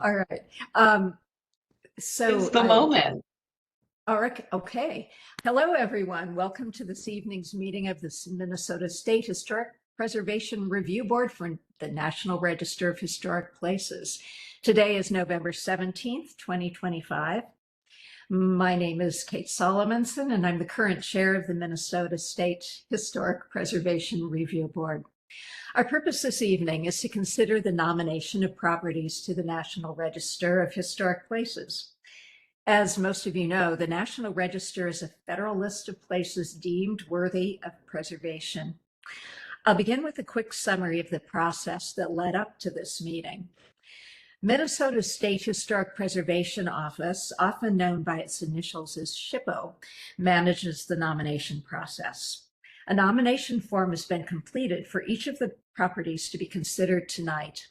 All right. Um, Is so, the moment. all right, okay. Hello, everyone. Welcome to this evening's meeting of the Minnesota State Historic Preservation Review Board for the National Register of Historic Places. Today is November 17th, 2025. My name is Kate Solomonson, and I'm the current chair of the Minnesota State Historic Preservation Review Board. Our purpose this evening is to consider the nomination of properties to the National Register of Historic Places. As most of you know, the National Register is a federal list of places deemed worthy of preservation. I'll begin with a quick summary of the process that led up to this meeting. Minnesota State Historic Preservation Office, often known by its initials as SHPO, manages the nomination process. A nomination form has been completed for each of the properties to be considered tonight.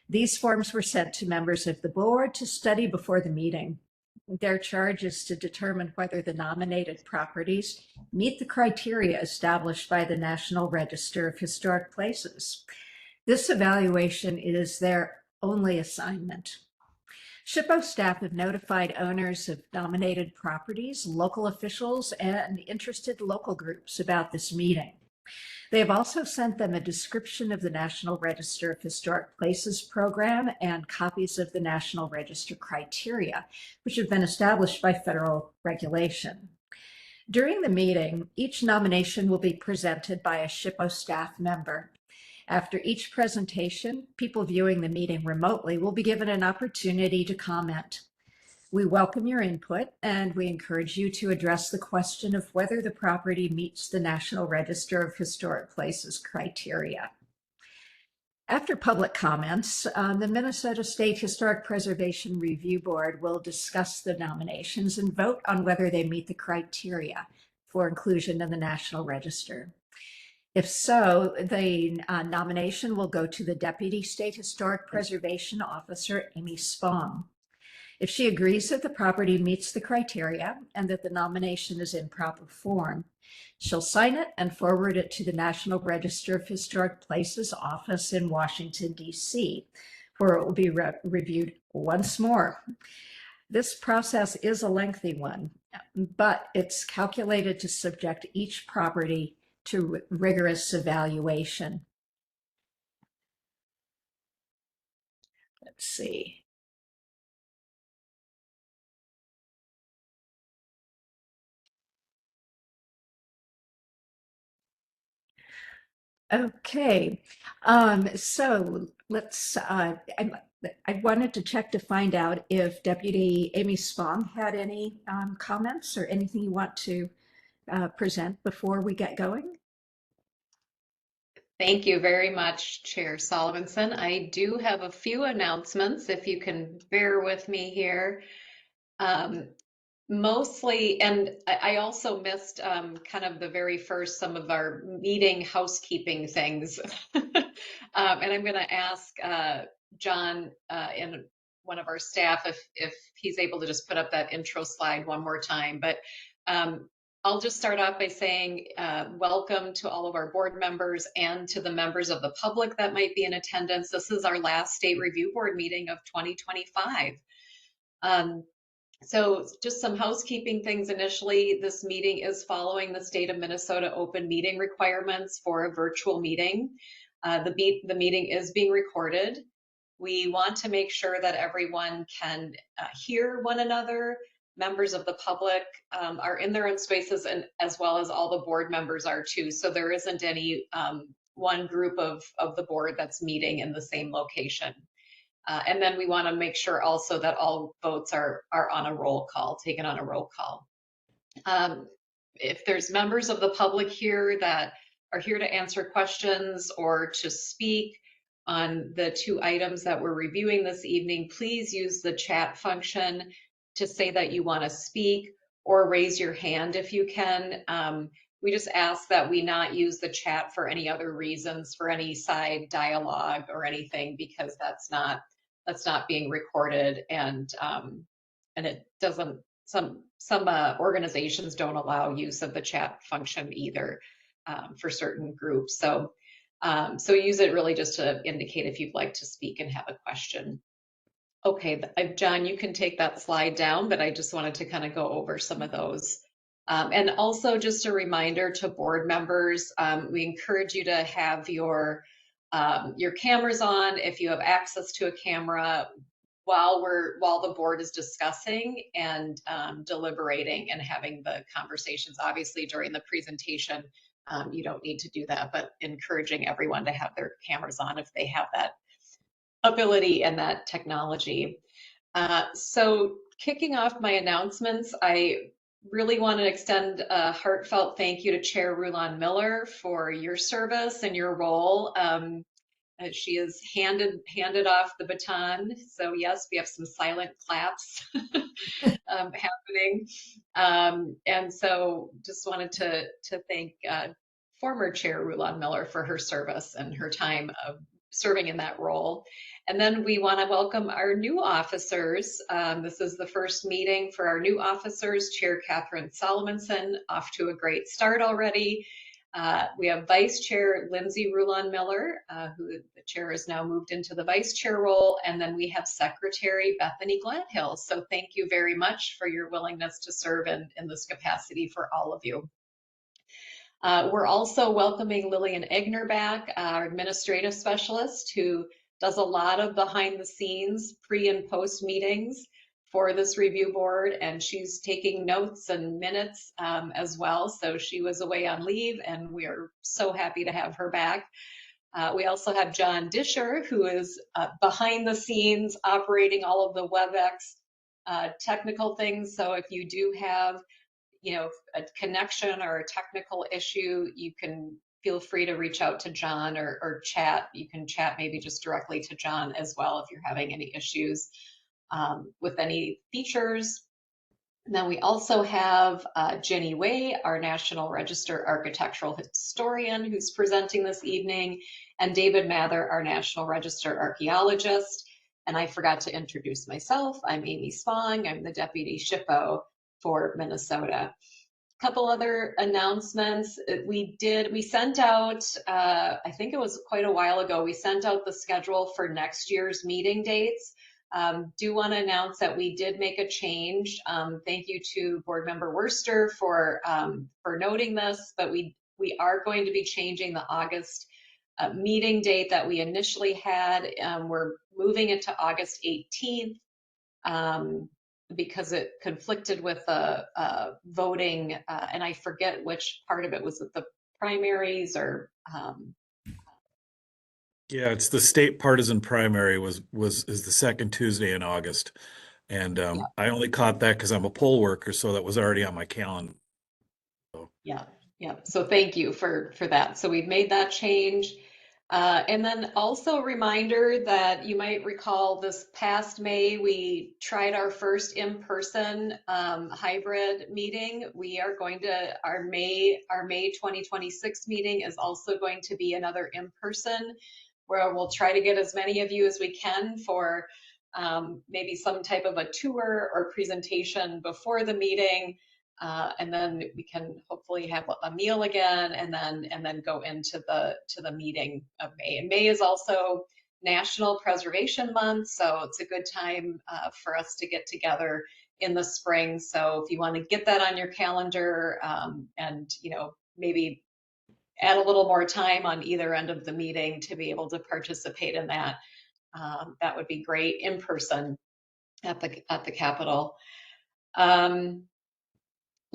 These forms were sent to members of the board to study before the meeting. Their charge is to determine whether the nominated properties meet the criteria established by the National Register of Historic Places. This evaluation is their only assignment. SHPO staff have notified owners of nominated properties, local officials, and interested local groups about this meeting. They have also sent them a description of the National Register of Historic Places program and copies of the National Register criteria, which have been established by federal regulation. During the meeting, each nomination will be presented by a SHPO staff member. After each presentation, people viewing the meeting remotely will be given an opportunity to comment. We welcome your input, and we encourage you to address the question of whether the property meets the National Register of Historic Places criteria. After public comments, the Minnesota State Historic Preservation Review Board will discuss the nominations and vote on whether they meet the criteria for inclusion in the National Register. If so, the nomination will go to the Deputy State Historic Preservation Officer, Amy Spong. If she agrees that the property meets the criteria and that the nomination is in proper form, she'll sign it and forward it to the National Register of Historic Places office in Washington, D.C., where it will be reviewed once more. This process is a lengthy one, but it's calculated to subject each property to rigorous evaluation. Let's see. Okay, so let's, I wanted to check to find out if Deputy Amy Spong had any comments or anything you want to present before we get going. Thank you very much, Chair Solomonson. I do have a few announcements, if you can bear with me here. Um, Mostly, and I also missed kind of the very first, some of our meeting housekeeping things. And I'm going to ask John and one of our staff if he's able to just put up that intro slide one more time. But I'll just start off by saying welcome to all of our board members and to the members of the public that might be in attendance. This is our last state review board meeting of 2025. So just some housekeeping things initially. This meeting is following the state of Minnesota open meeting requirements for a virtual meeting. The meeting is being recorded. We want to make sure that everyone can hear one another. Members of the public are in their own spaces, and as well as all the board members are too. So there isn't any one group of the board that's meeting in the same location. And then we want to make sure also that all votes are on a roll call, taken on a roll call. If there's members of the public here that are here to answer questions or to speak on the two items that we're reviewing this evening, please use the chat function to say that you want to speak, or raise your hand if you can. We just ask that we not use the chat for any other reasons, for any side dialogue or anything, because that's not being recorded, and it doesn't, some organizations don't allow use of the chat function either for certain groups. So use it really just to indicate if you'd like to speak and have a question. Okay, John, you can take that slide down, but I just wanted to kind of go over some of those. And also just a reminder to board members, we encourage you to have your cameras on if you have access to a camera while the board is discussing and deliberating and having the conversations. Obviously, during the presentation, you don't need to do that, but encouraging everyone to have their cameras on if they have that ability and that technology. So kicking off my announcements, I really want to extend a heartfelt thank you to Chair Rulon Miller for your service and your role. She has handed off the baton. So yes, we have some silent claps happening. And so just wanted to thank former Chair Rulon Miller for her service and her time of serving in that role. And then we want to welcome our new officers. This is the first meeting for our new officers, Chair Catherine Solomonson, off to a great start already. We have Vice Chair Lindsay Rulon Miller, who the chair has now moved into the vice chair role. And then we have Secretary Bethany Gladhill. So thank you very much for your willingness to serve in this capacity for all of you. We're also welcoming Lillian Egner back, our administrative specialist, who does a lot of behind the scenes pre and post meetings for this review board, and she's taking notes and minutes as well. So she was away on leave, and we are so happy to have her back. We also have John Disher, who is behind the scenes operating all of the WebEx technical things. So if you do have a connection or a technical issue, you can feel free to reach out to John or chat. You can chat maybe just directly to John as well if you're having any issues with any features. And then we also have Jenny Way, our National Register Architectural Historian, who's presenting this evening, and David Mather, our National Register Archaeologist. And I forgot to introduce myself. I'm Amy Spong. I'm the Deputy SHPO for Minnesota. A couple other announcements. We sent out, I think it was quite a while ago, we sent out the schedule for next year's meeting dates. Do want to announce that we did make a change. Thank you to Board Member Worster for noting this, but we are going to be changing the August meeting date that we initially had. We're moving it to August 18th. Because it conflicted with voting, and I forget which part of it was, the primaries or. Yeah, it's the state partisan primary is the second Tuesday in August, and Yeah. I only caught that because I'm a poll worker, so that was already on my calendar. Yeah. So thank you for that. So we've made that change. And then also a reminder that you might recall this past May, we tried our first in-person hybrid meeting. We are going to, our May 2026 meeting is also going to be another in-person, where we'll try to get as many of you as we can for maybe some type of a tour or presentation before the meeting. And then we can hopefully have a meal again, and then go into the meeting of May. And May is also National Preservation Month, so it's a good time for us to get together in the spring. So if you want to get that on your calendar, and maybe add a little more time on either end of the meeting to be able to participate in that, that would be great in person at the Capitol.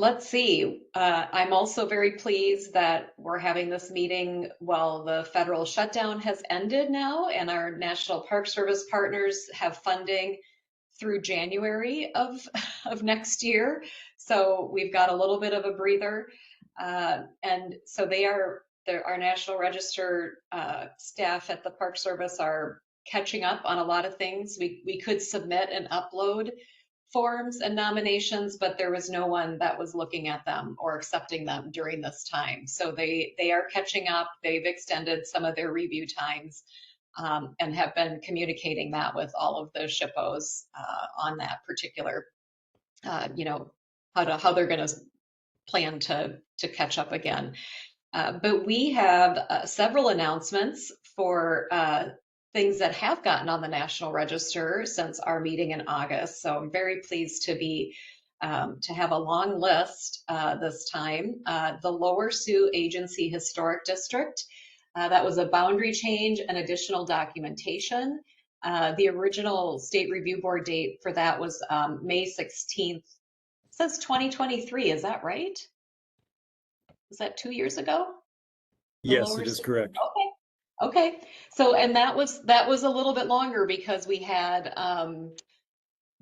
Let's see. I'm also very pleased that we're having this meeting while the federal shutdown has ended now, and our National Park Service partners have funding through January of next year. So we've got a little bit of a breather. And so our National Register staff at the Park Service are catching up on a lot of things. We could submit and upload forms and nominations, but there was no one that was looking at them or accepting them during this time. So they are catching up. They've extended some of their review times, and have been communicating that with all of the SHPOs on that particular, how they're going to plan to catch up again. But we have several announcements for things that have gotten on the National Register since our meeting in August. So I'm very pleased to have a long list this time. The Lower Sioux Agency Historic District, that was a boundary change and additional documentation. The original State Review Board date for that was May 16th. It says 2023, is that right? Was that 2 years ago? The Yes, Lower it is Sioux? correct. Okay. So, and that was a little bit longer because we had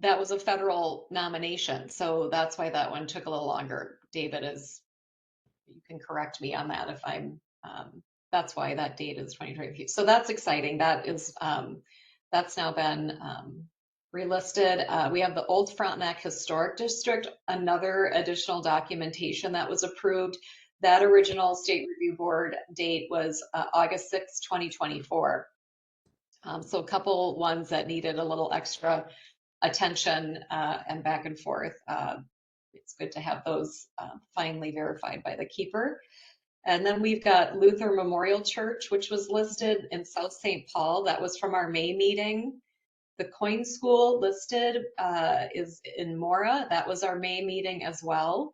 that was a federal nomination. So that's why that one took a little longer. David you can correct me on that if I'm, that's why that date is 2023. So that's exciting. That is, that's now been relisted. We have the Old Frontenac Historic District, another additional documentation that was approved. That original State Review Board date was August 6, 2024. So a couple ones that needed a little extra attention and back and forth. It's good to have those finally verified by the keeper. And then we've got Luther Memorial Church, which was listed in South St. Paul. That was from our May meeting. The Coin School listed is in Mora. That was our May meeting as well.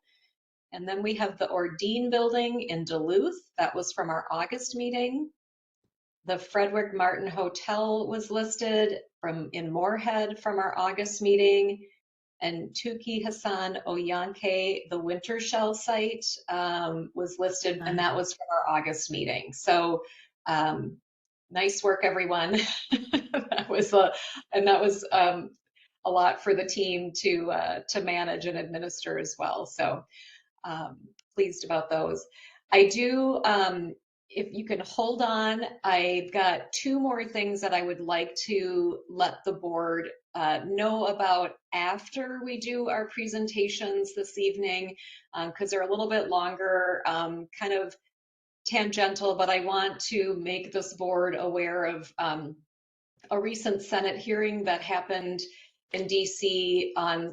And then we have the Ordine Building in Duluth. That was from our August meeting. The Frederick Martin Hotel was listed in Moorhead from our August meeting. And Tuki Hassan Oyanke, the Winter Shell site, was listed, and that was from our August meeting. So nice work, everyone. That was a lot for the team to manage and administer as well. So pleased about those. I do, if you can hold on, I've got two more things that I would like to let the board know about after we do our presentations this evening, because they're a little bit longer, kind of tangential, but I want to make this board aware of a recent Senate hearing that happened in DC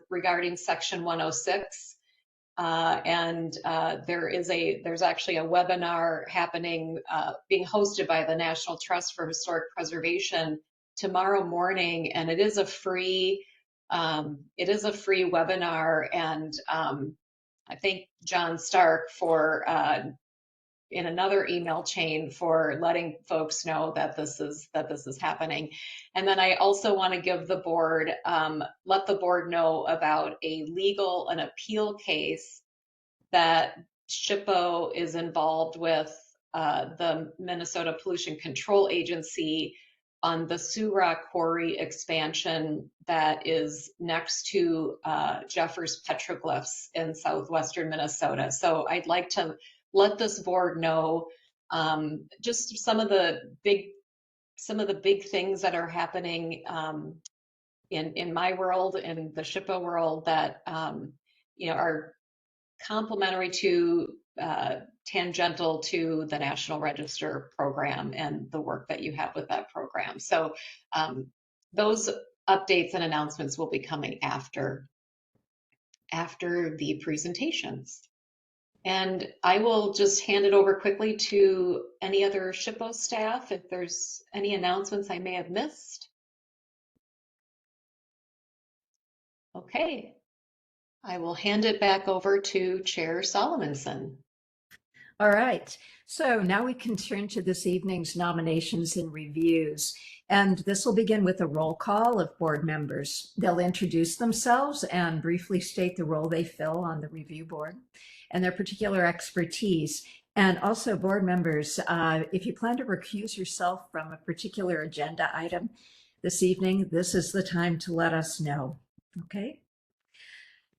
regarding Section 106. There's actually a webinar happening, being hosted by the National Trust for Historic Preservation tomorrow morning, and it is a free webinar. And I thank John Stark for in another email chain for letting folks know that this is happening. And then I also want to give the board, let the board know about an appeal case that SHPO is involved with the Minnesota Pollution Control Agency on the Sioux Rock Quarry expansion that is next to Jeffers Petroglyphs in southwestern Minnesota. So I'd like to let this board know just some of the big things that are happening in my world, in the SHPO world, that are complementary to tangential to the National Register program and the work that you have with that program. So those updates and announcements will be coming after the presentations. And I will just hand it over quickly to any other SHPO staff if there's any announcements I may have missed. Okay, I will hand it back over to Chair Solomonson. All right, so now we can turn to this evening's nominations and reviews. And this will begin with a roll call of board members. They'll introduce themselves and briefly state the role they fill on the review board and their particular expertise. And also, board members, if you plan to recuse yourself from a particular agenda item this evening, this is the time to let us know, okay?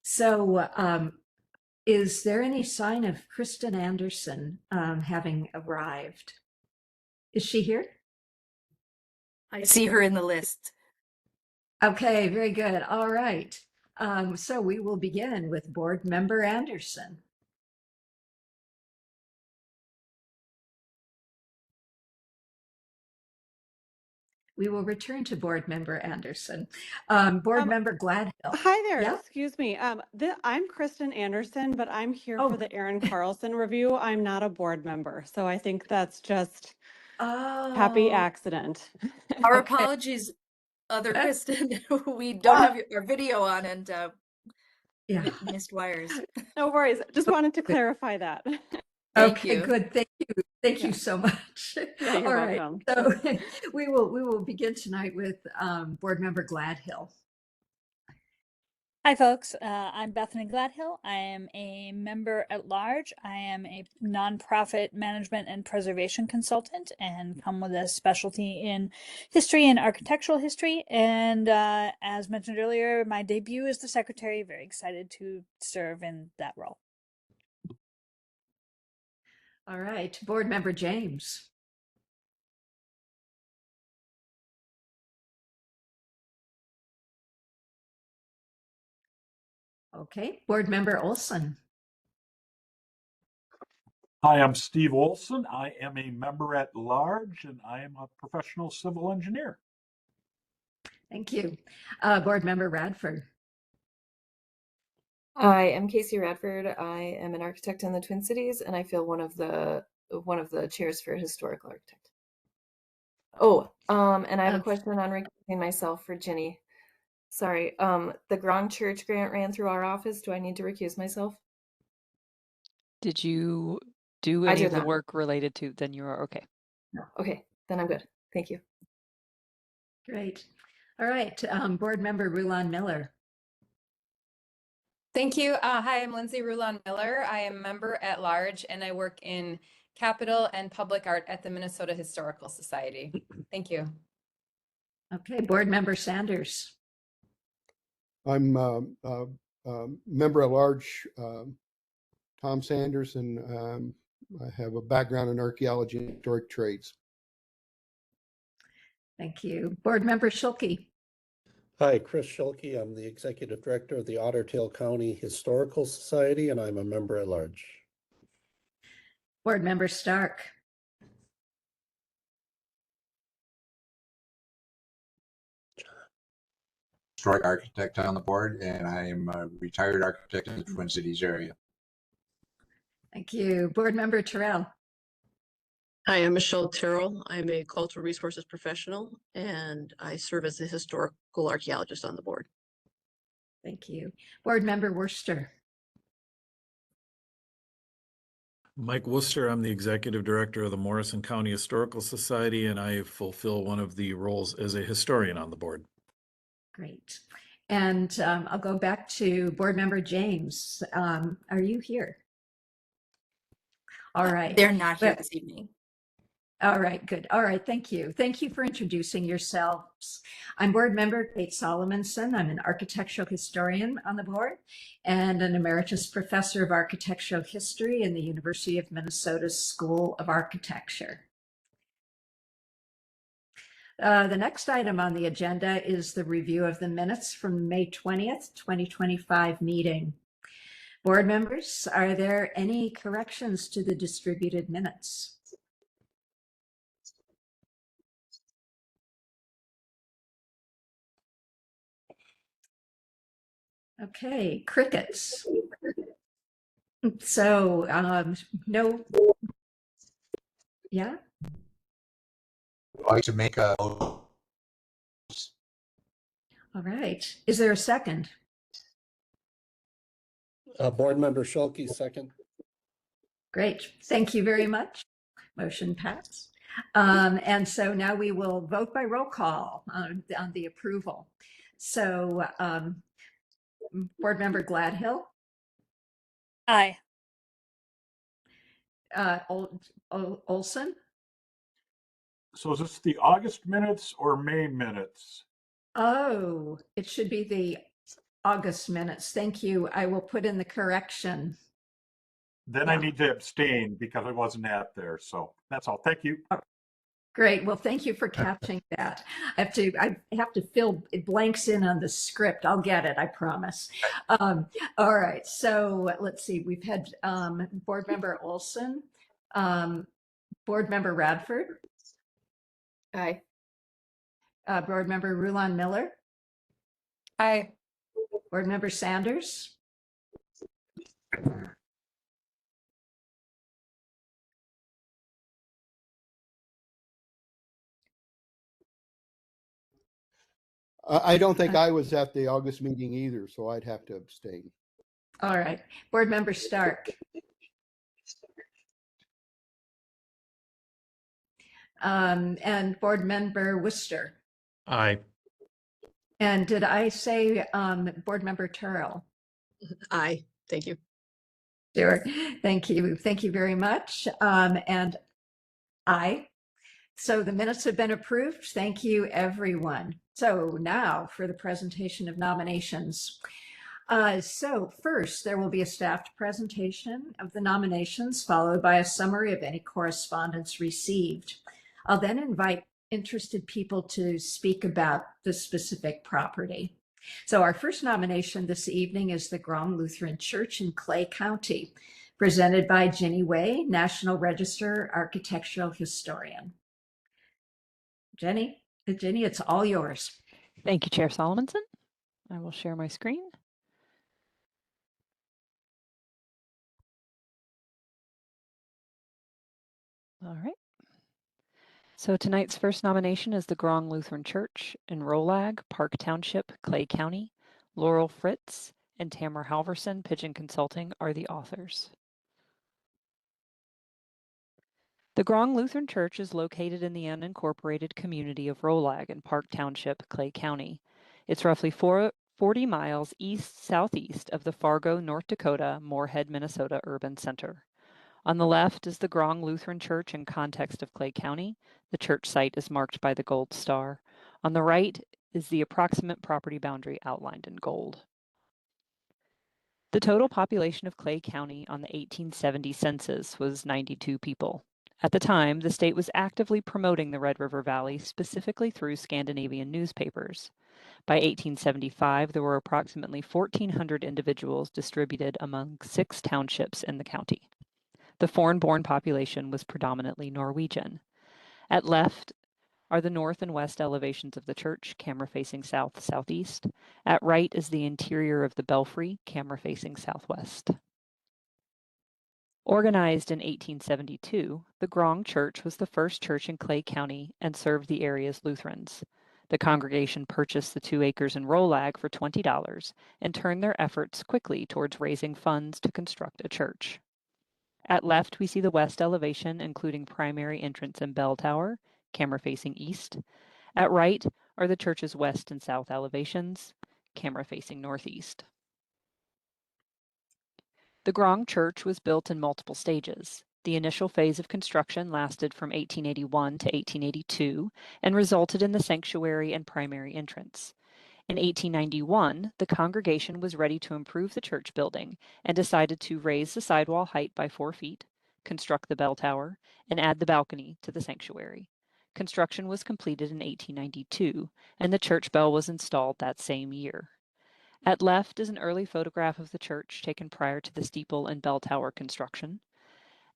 So is there any sign of Kristen Anderson having arrived? Is she here? I see her in the list. Okay, very good. All right. So we will begin with Board Member Anderson. We will return to Board Member Anderson. Board Member Gladhill. Hi there. Yeah? Excuse me. I'm Kristen Anderson, but I'm here Oh. for the Aaron Carlson review. I'm not a board member, so I think that's just Happy Oh, accident. Our okay. apologies, other Uh, Kristen. We don't Oh, have our video on and yeah. missed wires. No worries. Just wanted to clarify that. Thank Okay, you. good. Thank you. Thank you Yeah. so much. Yeah, you're All right. welcome. So we will begin tonight with Board Member Gladhill. Hi, folks. I'm Bethany Gladhill. I am a member at large. I am a nonprofit management and preservation consultant and come with a specialty in history and architectural history. And as mentioned earlier, my debut as the secretary. Very excited to serve in that role. All right. Board Member James. Okay. Board Member Olson. Hi, I'm Steve Olson. I am a member at large and I am a professional civil engineer. Thank you. Board Member Radford. I am Casey Radford. I am an architect in the Twin Cities, and I fill one of the chairs for historical architect. Oh, and I have a question on recusing myself for Ginny. Sorry, the Grand Church grant ran through our office. Do I need to recuse myself? Did you do I any did of the not. work related to, then you are okay. Okay, then I'm good. Thank you. Great. All right. Board Member Rulon Miller. Thank you. Hi, I'm Lindsay Rulon Miller. I am a member at large and I work in capital and public art at the Minnesota Historical Society. Thank you. Okay. Board Member Sanders. I'm member at large, Tom Sanders, and I have a background in archaeology and historic trades. Thank you. Board Member Schulke. Hi, Chris Schulke. I'm the Executive Director of the Otter Tail County Historical Society, and I'm a member at large. Board Member Stark. Historic architect on the board, and I am a retired architect in the Twin Cities area. Thank you. Board Member Terrell. Hi, I'm Michelle Terrell. I'm a cultural resources professional, and I serve as a historical archaeologist on the board. Thank you. Board Member Worcester. Mike Worcester, I'm the Executive Director of the Morrison County Historical Society, and I fulfill one of the roles as a historian on the board. Great. And I'll go back to Board Member James. Are you here? All right. They're not here this evening. All right, good. All right, thank you. Thank you for introducing yourselves. I'm Board Member Kate Solomonson. I'm an architectural historian on the board and an emeritus professor of architectural history in the University of Minnesota School of Architecture. The next item on the agenda is the review of the minutes from May 20th, 2025 meeting. Board members, are there any corrections to the distributed minutes? Okay, crickets. So, no, yeah? I'd like to make a. All right. Is there a second? Board Member Schulke, second. Great. Thank you very much. Motion passed. And so now we will vote by roll call on the approval. So, Board Member Gladhill. Aye. Olson. So is this the August minutes or May minutes? Oh, it should be the August minutes. Thank you. I will put in the correction. Then I need to abstain because I wasn't at there. So that's all. Thank you. Great. Well, thank you for catching that. I have to fill blanks in on the script. I'll get it, I promise. All right. So let's see. We've had Board Member Olson, Board Member Radford. Aye. Board Member Rulon Miller. Aye. Board Member Sanders. I don't think I was at the August meeting either, so I'd have to abstain. All right. Board Member Stark. And Board Member Worcester. Aye. And did I say Board Member Turrell? Aye, thank you. Sure. Thank you. Thank you very much. And aye. So the minutes have been approved. Thank you, everyone. So now for the presentation of nominations. So first, there will be a staffed presentation of the nominations, followed by a summary of any correspondence received. I'll then invite interested people to speak about the specific property. So our first nomination this evening is the Grong Lutheran Church in Clay County, presented by Ginny Way, National Register Architectural Historian. Jenny, it's all yours. Thank you, Chair Solomonson. I will share my screen. All right. So tonight's first nomination is the Grong Lutheran Church in Rolag, Park Township, Clay County. Laurel Fritz and Tamara Halverson, Pigeon Consulting, are the authors. The Grong Lutheran Church is located in the unincorporated community of Rolag in Park Township, Clay County. It's roughly 40 miles east-southeast of the Fargo, North Dakota, Moorhead, Minnesota urban center. On the left is the Grong Lutheran Church in context of Clay County. The church site is marked by the gold star. On the right is the approximate property boundary outlined in gold. The total population of Clay County on the 1870 census was 92 people. At the time, the state was actively promoting the Red River Valley, specifically through Scandinavian newspapers. By 1875, there were approximately 1,400 individuals distributed among 6 townships in the county. The foreign-born population was predominantly Norwegian. At left are the north and west elevations of the church, camera facing south-southeast. At right is the interior of the belfry, camera facing southwest. Organized in 1872, the Grong Church was the first church in Clay County and served the area's Lutherans. The congregation purchased the 2 acres in Rolag for $20 and turned their efforts quickly towards raising funds to construct a church. At left, we see the west elevation, including primary entrance and bell tower, camera facing east. At right are the church's west and south elevations, camera facing northeast. The Grong Church was built in multiple stages. The initial phase of construction lasted from 1881 to 1882 and resulted in the sanctuary and primary entrance. In 1891, the congregation was ready to improve the church building and decided to raise the sidewall height by 4 feet, construct the bell tower, and add the balcony to the sanctuary. Construction was completed in 1892, and the church bell was installed that same year. At left is an early photograph of the church taken prior to the steeple and bell tower construction.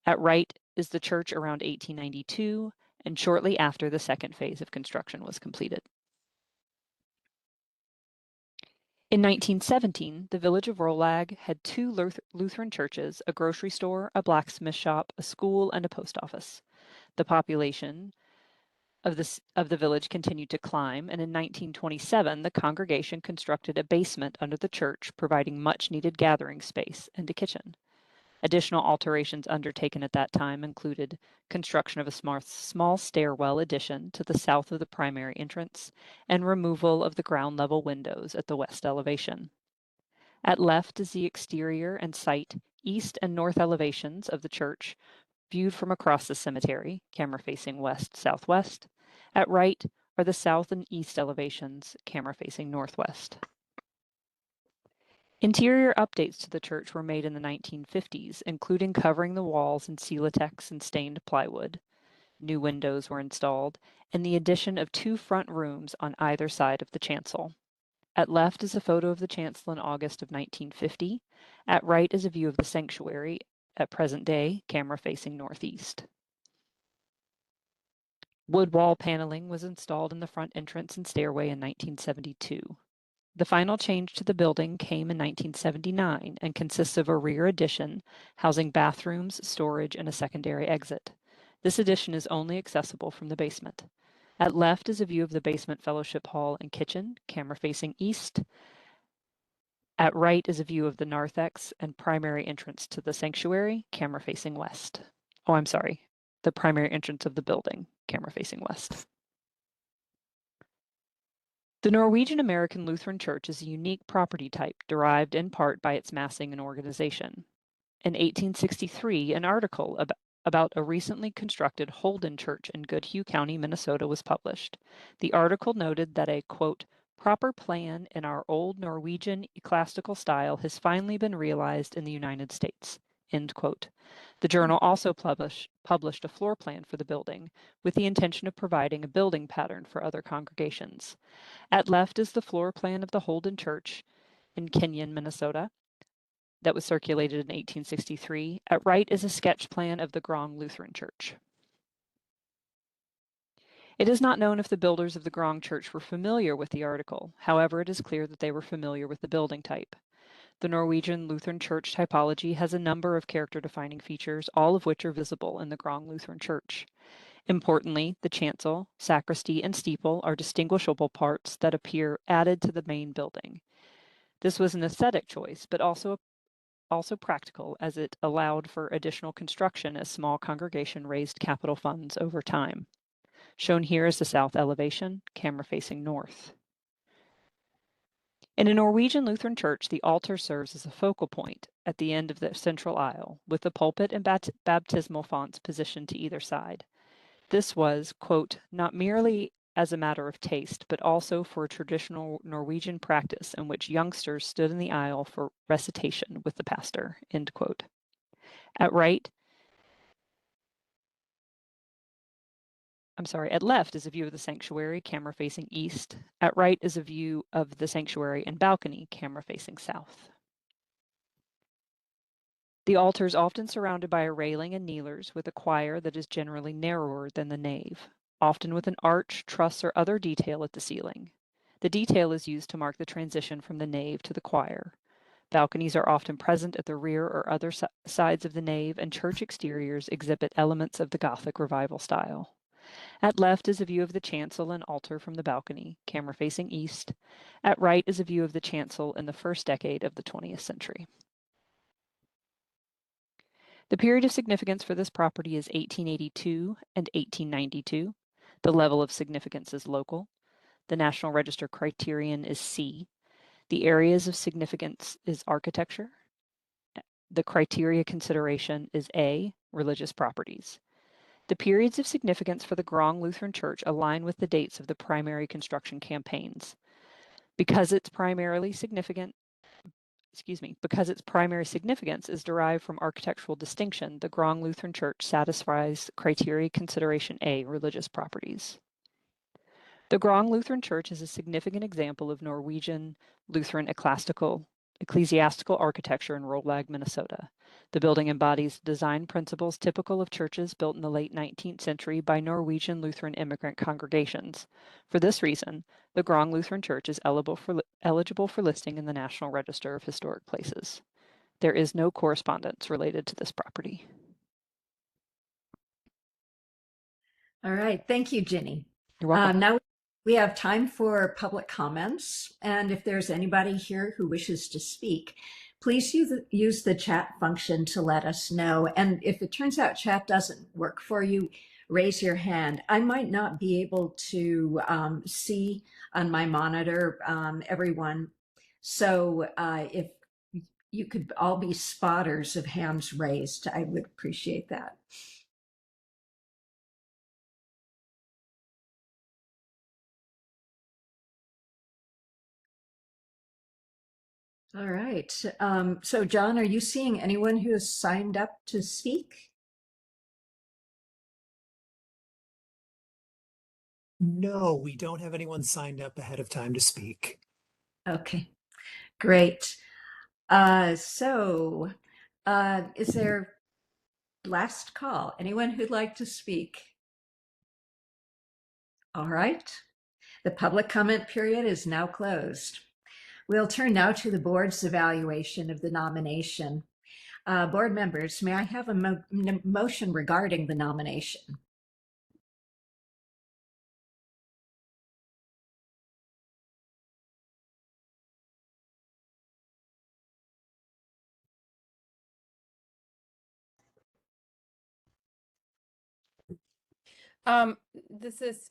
At right is the church around 1892 and shortly after the second phase of construction was completed. In 1917, the village of Rolag had 2 Lutheran churches, a grocery store, a blacksmith shop, a school, and a post office. The population of the village continued to climb, and in 1927, the congregation constructed a basement under the church, providing much-needed gathering space and a kitchen. Additional alterations undertaken at that time included construction of a small stairwell addition to the south of the primary entrance and removal of the ground level windows at the west elevation. At left is the exterior and site east and north elevations of the church viewed from across the cemetery, camera facing west-southwest. At right are the south and east elevations, camera facing northwest. Interior updates to the church were made in the 1950s, including covering the walls in Celotex and stained plywood. New windows were installed, and the addition of 2 front rooms on either side of the chancel. At left is a photo of the chancel in August of 1950. At right is a view of the sanctuary at present day, camera facing northeast. Wood wall paneling was installed in the front entrance and stairway in 1972. The final change to the building came in 1979 and consists of a rear addition housing bathrooms, storage, and a secondary exit. This addition is only accessible from the basement. At left is a view of the basement fellowship hall and kitchen, camera facing east. At right is a view of the narthex and primary entrance to the sanctuary, camera facing west. Oh, I'm sorry, the primary entrance of the building, camera facing west. The Norwegian American Lutheran Church is a unique property type derived in part by its massing and organization. In 1863, an article about a recently constructed Holden Church in Goodhue County, Minnesota was published. The article noted that a, quote, proper plan in our old Norwegian ecclesiastical style has finally been realized in the United States, end quote. The journal also published a floor plan for the building with the intention of providing a building pattern for other congregations. At left is the floor plan of the Holden Church in Kenyon, Minnesota, that was circulated in 1863. At right is a sketch plan of the Grong Lutheran Church. It is not known if the builders of the Grong Church were familiar with the article. However, it is clear that they were familiar with the building type. The Norwegian Lutheran Church typology has a number of character-defining features, all of which are visible in the Grong Lutheran Church. Importantly, the chancel, sacristy, and steeple are distinguishable parts that appear added to the main building. This was an aesthetic choice, but also practical, as it allowed for additional construction as small congregation raised capital funds over time. Shown here is the south elevation, camera facing north. In a Norwegian Lutheran church, the altar serves as a focal point at the end of the central aisle, with the pulpit and baptismal fonts positioned to either side. This was, quote, not merely as a matter of taste, but also for a traditional Norwegian practice in which youngsters stood in the aisle for recitation with the pastor, end quote. At left is a view of the sanctuary, camera facing east. At right is a view of the sanctuary and balcony, camera facing south. The altar is often surrounded by a railing and kneelers with a choir that is generally narrower than the nave, often with an arch, truss, or other detail at the ceiling. The detail is used to mark the transition from the nave to the choir. Balconies are often present at the rear or other sides of the nave, and church exteriors exhibit elements of the Gothic Revival style. At left is a view of the chancel and altar from the balcony, camera facing east. At right is a view of the chancel in the first decade of the 20th century. The period of significance for this property is 1882 and 1892. The level of significance is local. The National Register criterion is C. The areas of significance is architecture. The criteria consideration is A, religious properties. The periods of significance for the Grong Lutheran Church align with the dates of the primary construction campaigns. Because its primary significance is derived from architectural distinction, the Grong Lutheran Church satisfies criteria consideration A, religious properties. The Grong Lutheran Church is a significant example of Norwegian Lutheran ecclesiastical architecture in Rolag, Minnesota. The building embodies design principles typical of churches built in the late 19th century by Norwegian Lutheran immigrant congregations. For this reason, the Grong Lutheran Church is eligible for listing in the National Register of Historic Places. There is no correspondence related to this property. All right, thank you, Ginny. You're welcome. Now we have time for public comments, and if there's anybody here who wishes to speak, please use the chat function to let us know. And if it turns out chat doesn't work for you, raise your hand. I might not be able to see on my monitor everyone. So if you could all be spotters of hands raised, I would appreciate that. All right. So John, are you seeing anyone who has signed up to speak? No, we don't have anyone signed up ahead of time to speak. Okay, great. Is there last call? Anyone who'd like to speak? All right. The public comment period is now closed. We'll turn now to the board's evaluation of the nomination. Board members, may I have a motion regarding the nomination? This is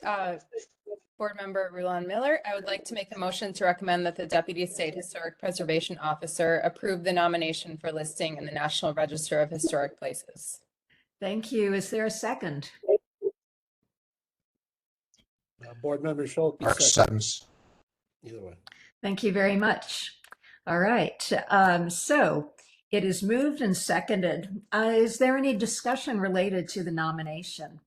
Board Member Rulon Miller. I would like to make a motion to recommend that the Deputy State Historic Preservation Officer approve the nomination for listing in the National Register of Historic Places. Thank you. Is there a second? Board Member Schulte. Mark second. seconds. Either way. Thank you very much. All right. So it is moved and seconded. Is there any discussion related to the nomination?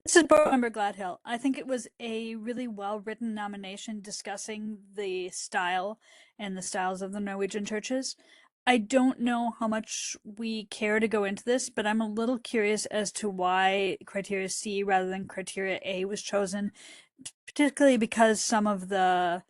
This is Board Member Gladhill. I think it was a really well-written nomination discussing the style and the styles of the Norwegian churches. I don't know how much we care to go into this, but I'm a little curious as to why criteria C rather than criteria A was chosen, particularly because some other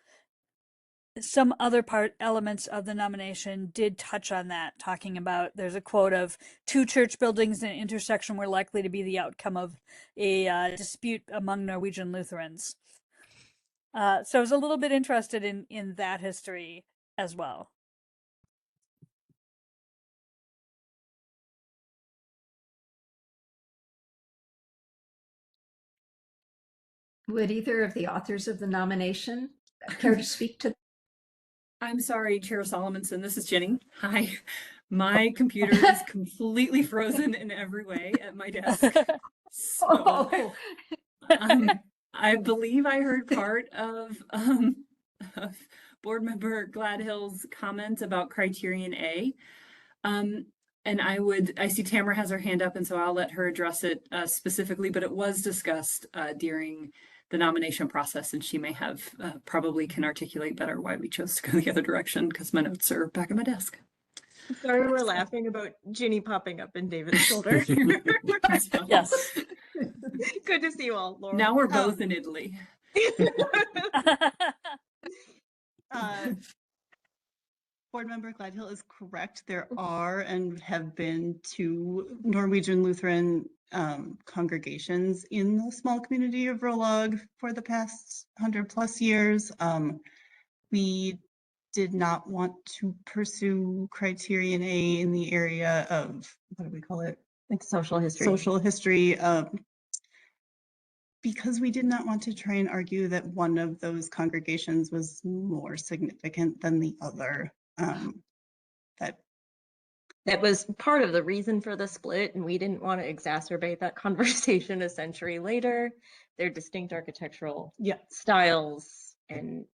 elements of the nomination did touch on that, talking about there's a quote of 2 church buildings in an intersection were likely to be the outcome of a dispute among Norwegian Lutherans. So I was a little bit interested in that history as well. Would either of the authors of the nomination care to speak to? I'm sorry, Chair Solomonson. This is Jenny. Hi. My computer is completely frozen in every way at my desk. So I believe I heard part of Board Member Gladhill's comment about criterion A. And I see Tamara has her hand up, and so I'll let her address it specifically, but it was discussed during the nomination process, and she may have probably can articulate better why we chose to go the other direction, because my notes are back at my desk. Sorry, we're laughing about Ginny popping up in David's shoulder. Yes. Good to see you all, Laura. Now we're both in Italy. Board Member Gladhill is correct. There are and have been 2 Norwegian Lutheran congregations in the small community of Rollag for the past 100+ years. We did not want to pursue criterion A in the area of, what do we call it? Like social history. Social history. Because we did not want to try and argue that one of those congregations was more significant than the other. That was part of the reason for the split, and we didn't want to exacerbate that conversation a century later. They're distinct architectural styles, and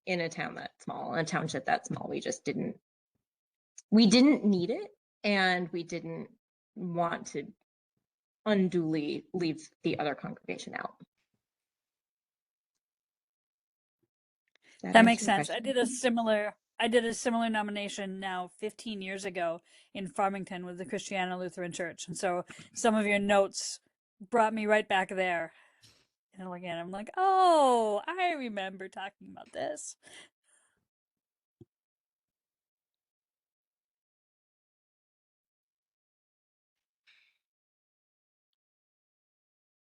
in a town that small, a township that small, we didn't need it, and we didn't want to unduly leave the other congregation out. That makes sense. I did a similar nomination now 15 years ago in Farmington with the Christiana Lutheran Church. And so some of your notes brought me right back there. And again, I'm like, oh, I remember talking about this.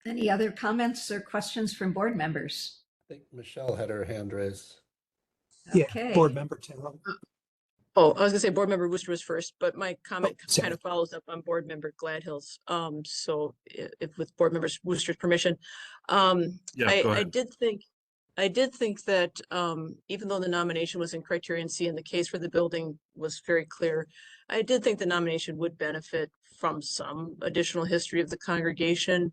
Any other comments or questions from board members? I think Michelle had her hand raised. Yeah, Board Member Terrell. Oh, I was gonna say Board Member Worcester was first, but my comment kind of follows up on Board Member Gladhill's. So if with Board Member Worcester's permission, I did think that even though the nomination was in criterion C and the case for the building was very clear, I did think the nomination would benefit from some additional history of the congregation,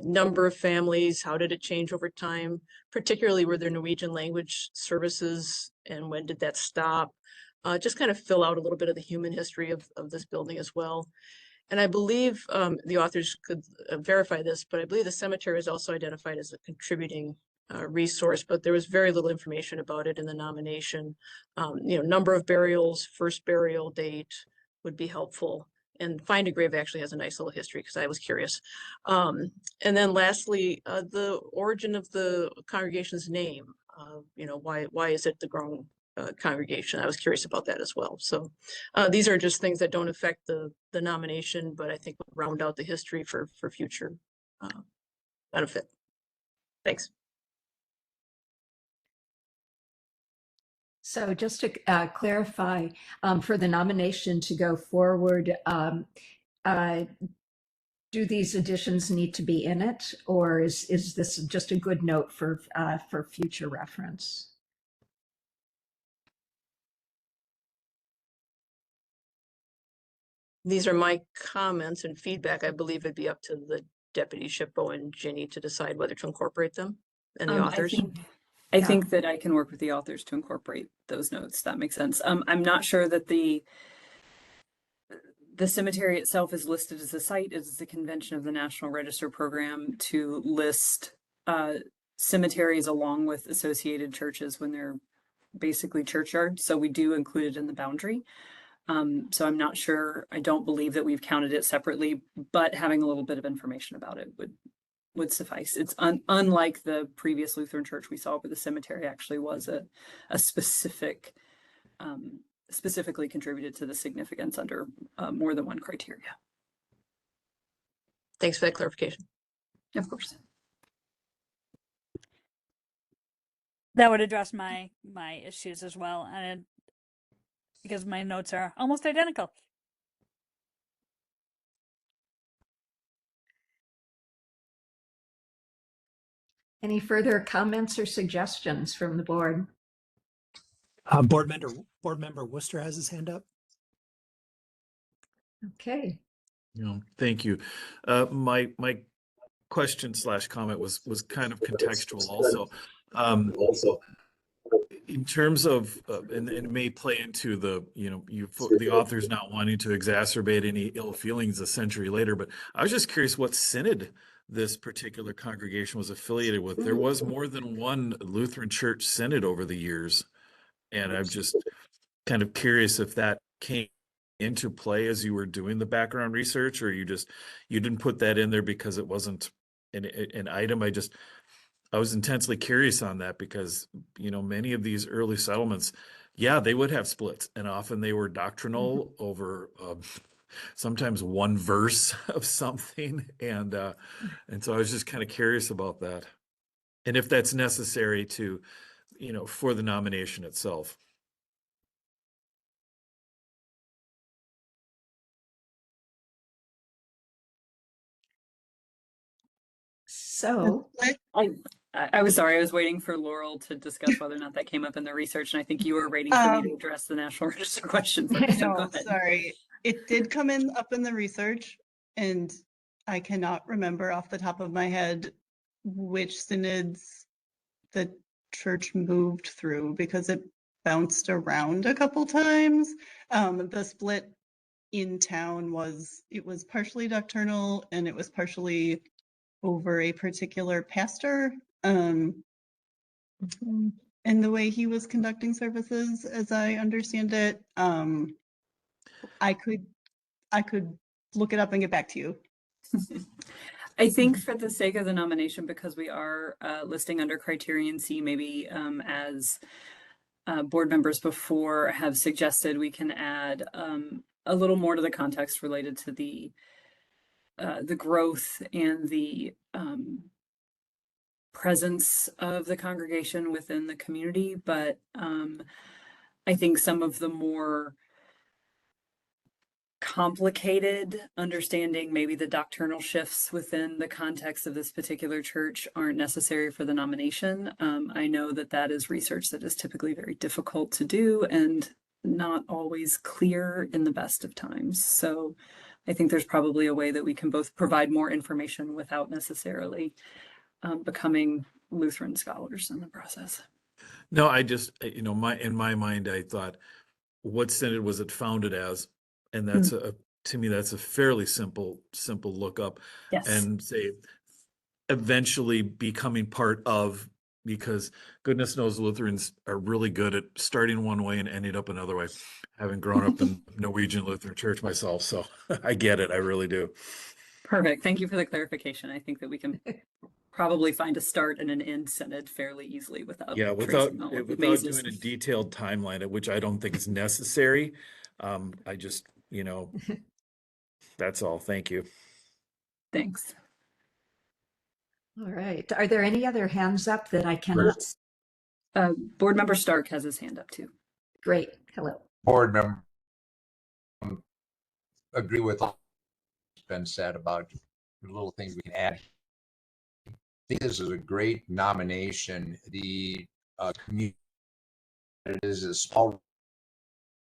number of families, how did it change over time, particularly were there Norwegian language services and when did that stop? Just kind of fill out a little bit of the human history of this building as well. And I believe the authors could verify this, but I believe the cemetery is also identified as a contributing resource, but there was very little information about it in the nomination. Number of burials, first burial date would be helpful. And Find a Grave actually has a nice little history because I was curious. And then lastly, the origin of the congregation's name. Why is it the Grong congregation? I was curious about that as well. So these are just things that don't affect the nomination, but I think would round out the history for future benefit. Thanks. So just to clarify, for the nomination to go forward, do these additions need to be in it, or is this just a good note for future reference? These are my comments and feedback. I believe it'd be up to the Deputy SHPO and Ginny to decide whether to incorporate them and the authors. I think that I can work with the authors to incorporate those notes. That makes sense. I'm not sure that the cemetery itself is listed as a site. It is the convention of the National Register program to list cemeteries along with associated churches when they're basically churchyards. So we do include it in the boundary. So I'm not sure. I don't believe that we've counted it separately, but having a little bit of information about it would suffice. It's unlike the previous Lutheran church we saw, where the cemetery actually was a specific, specifically contributed to the significance under more than one criteria. Thanks for that clarification. Of course. That would address my issues as well, and because my notes are almost identical. Any further comments or suggestions from the board? Board member Worcester has his hand up. Okay. Thank you. My question / comment was kind of contextual also. In terms of, and it may play into the authors not wanting to exacerbate any ill feelings a century later, but I was just curious what synod this particular congregation was affiliated with. There was more than one Lutheran church synod over the years, and I'm just kind of curious if that came into play as you were doing the background research, or you didn't put that in there because it wasn't an item. I was intensely curious on that because, many of these early settlements, they would have splits, and often they were doctrinal over sometimes one verse of something. And so I was just kind of curious about that. And if that's necessary to, for the nomination itself. So I was sorry, I was waiting for Laurel to discuss whether or not that came up in the research, and I think you were waiting for me to address the National Register question. No, sorry. It did come up in the research, and I cannot remember off the top of my head which synods the church moved through because it bounced around a couple times. The split in town was partially doctrinal and it was partially over a particular pastor and the way he was conducting services, as I understand it. I could look it up and get back to you. I think for the sake of the nomination, because we are listing under criterion C, maybe as board members before have suggested, we can add a little more to the context related to the growth and the presence of the congregation within the community. But I think some of the more complicated understanding, maybe the doctrinal shifts within the context of this particular church, aren't necessary for the nomination. I know that is research that is typically very difficult to do and not always clear in the best of times. So I think there's probably a way that we can both provide more information without necessarily becoming Lutheran scholars in the process. No, I just, in my mind, I thought, what synod was it founded as? And that's to me, that's a fairly simple lookup. Yes. And say, eventually becoming part of, because goodness knows Lutherans are really good at starting one way and ending up another way, having grown up in Norwegian Lutheran Church myself. So I get it. I really do. Perfect. Thank you for the clarification. I think that we can probably find a start and an end synod fairly easily without doing a detailed timeline, which I don't think is necessary. I just, that's all. Thank you. Thanks. All right. Are there any other hands up that I cannot see? Board member Stark has his hand up too. Great. Hello. Board member, agree with been said about the little things we can add. I think this is a great nomination. The community, it is a small,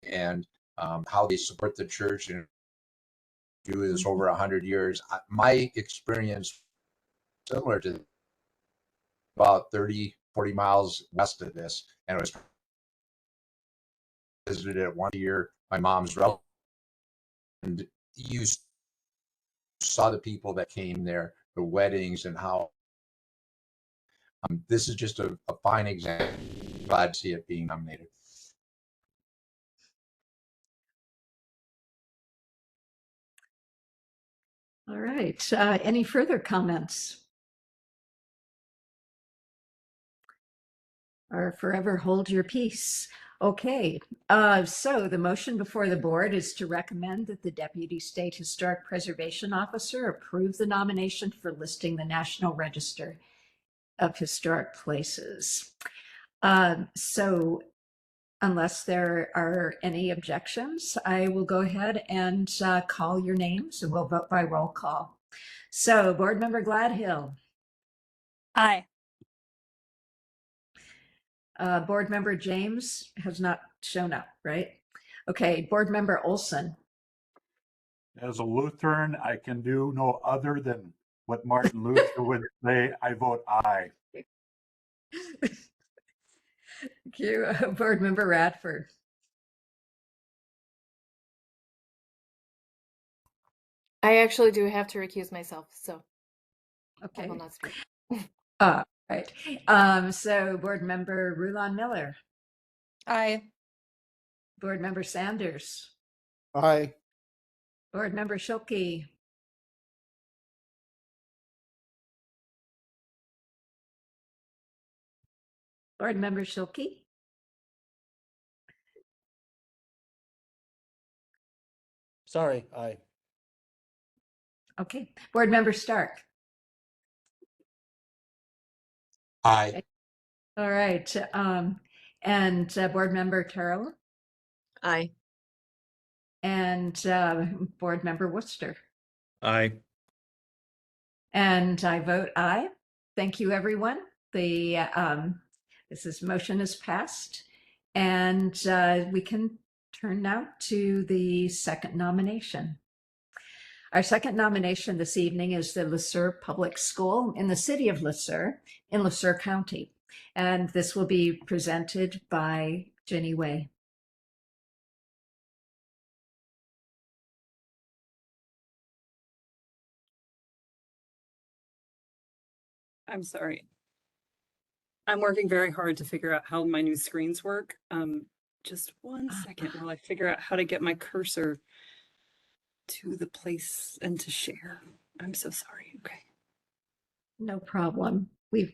and how they support the church and do this over 100 years. My experience similar to about 30, 40 miles west of this, and it was visited it one year. My mom's relative, and you saw the people that came there, the weddings, and how this is just a fine example. Glad to see it being nominated. All right. Any further comments? Or forever hold your peace. Okay. So the motion before the board is to recommend that the Deputy State Historic Preservation Officer approve the nomination for listing the National Register of Historic Places. So unless there are any objections, I will go ahead and call your names, and we'll vote by roll call. So Board Member Gladhill. Aye. Board Member James has not shown up, right? Okay. Board Member Olson. As a Lutheran, I can do no other than what Martin Luther would say. I vote aye. Thank you. Board Member Radford. I actually do have to recuse myself, so okay. I will not speak. Right. So Board Member Rulon Miller. Aye. Board Member Sanders. Aye. Board Member Schilke. Board Member Schilke. Sorry, aye. Okay. Board Member Stark. Aye. Okay. All right. And Board Member Terrell. Aye. And Board Member Worcester. Aye. And I vote aye. Thank you, everyone. The motion is passed, and we can turn now to the second nomination. Our second nomination this evening is the Le Sueur Public School in the city of Le Sueur in Le Sueur County, and this will be presented by Jenny Way. I'm sorry. I'm working very hard to figure out how my new screens work. Just one second while I figure out how to get my cursor to the place and to share. I'm so sorry. Okay. No problem. I'm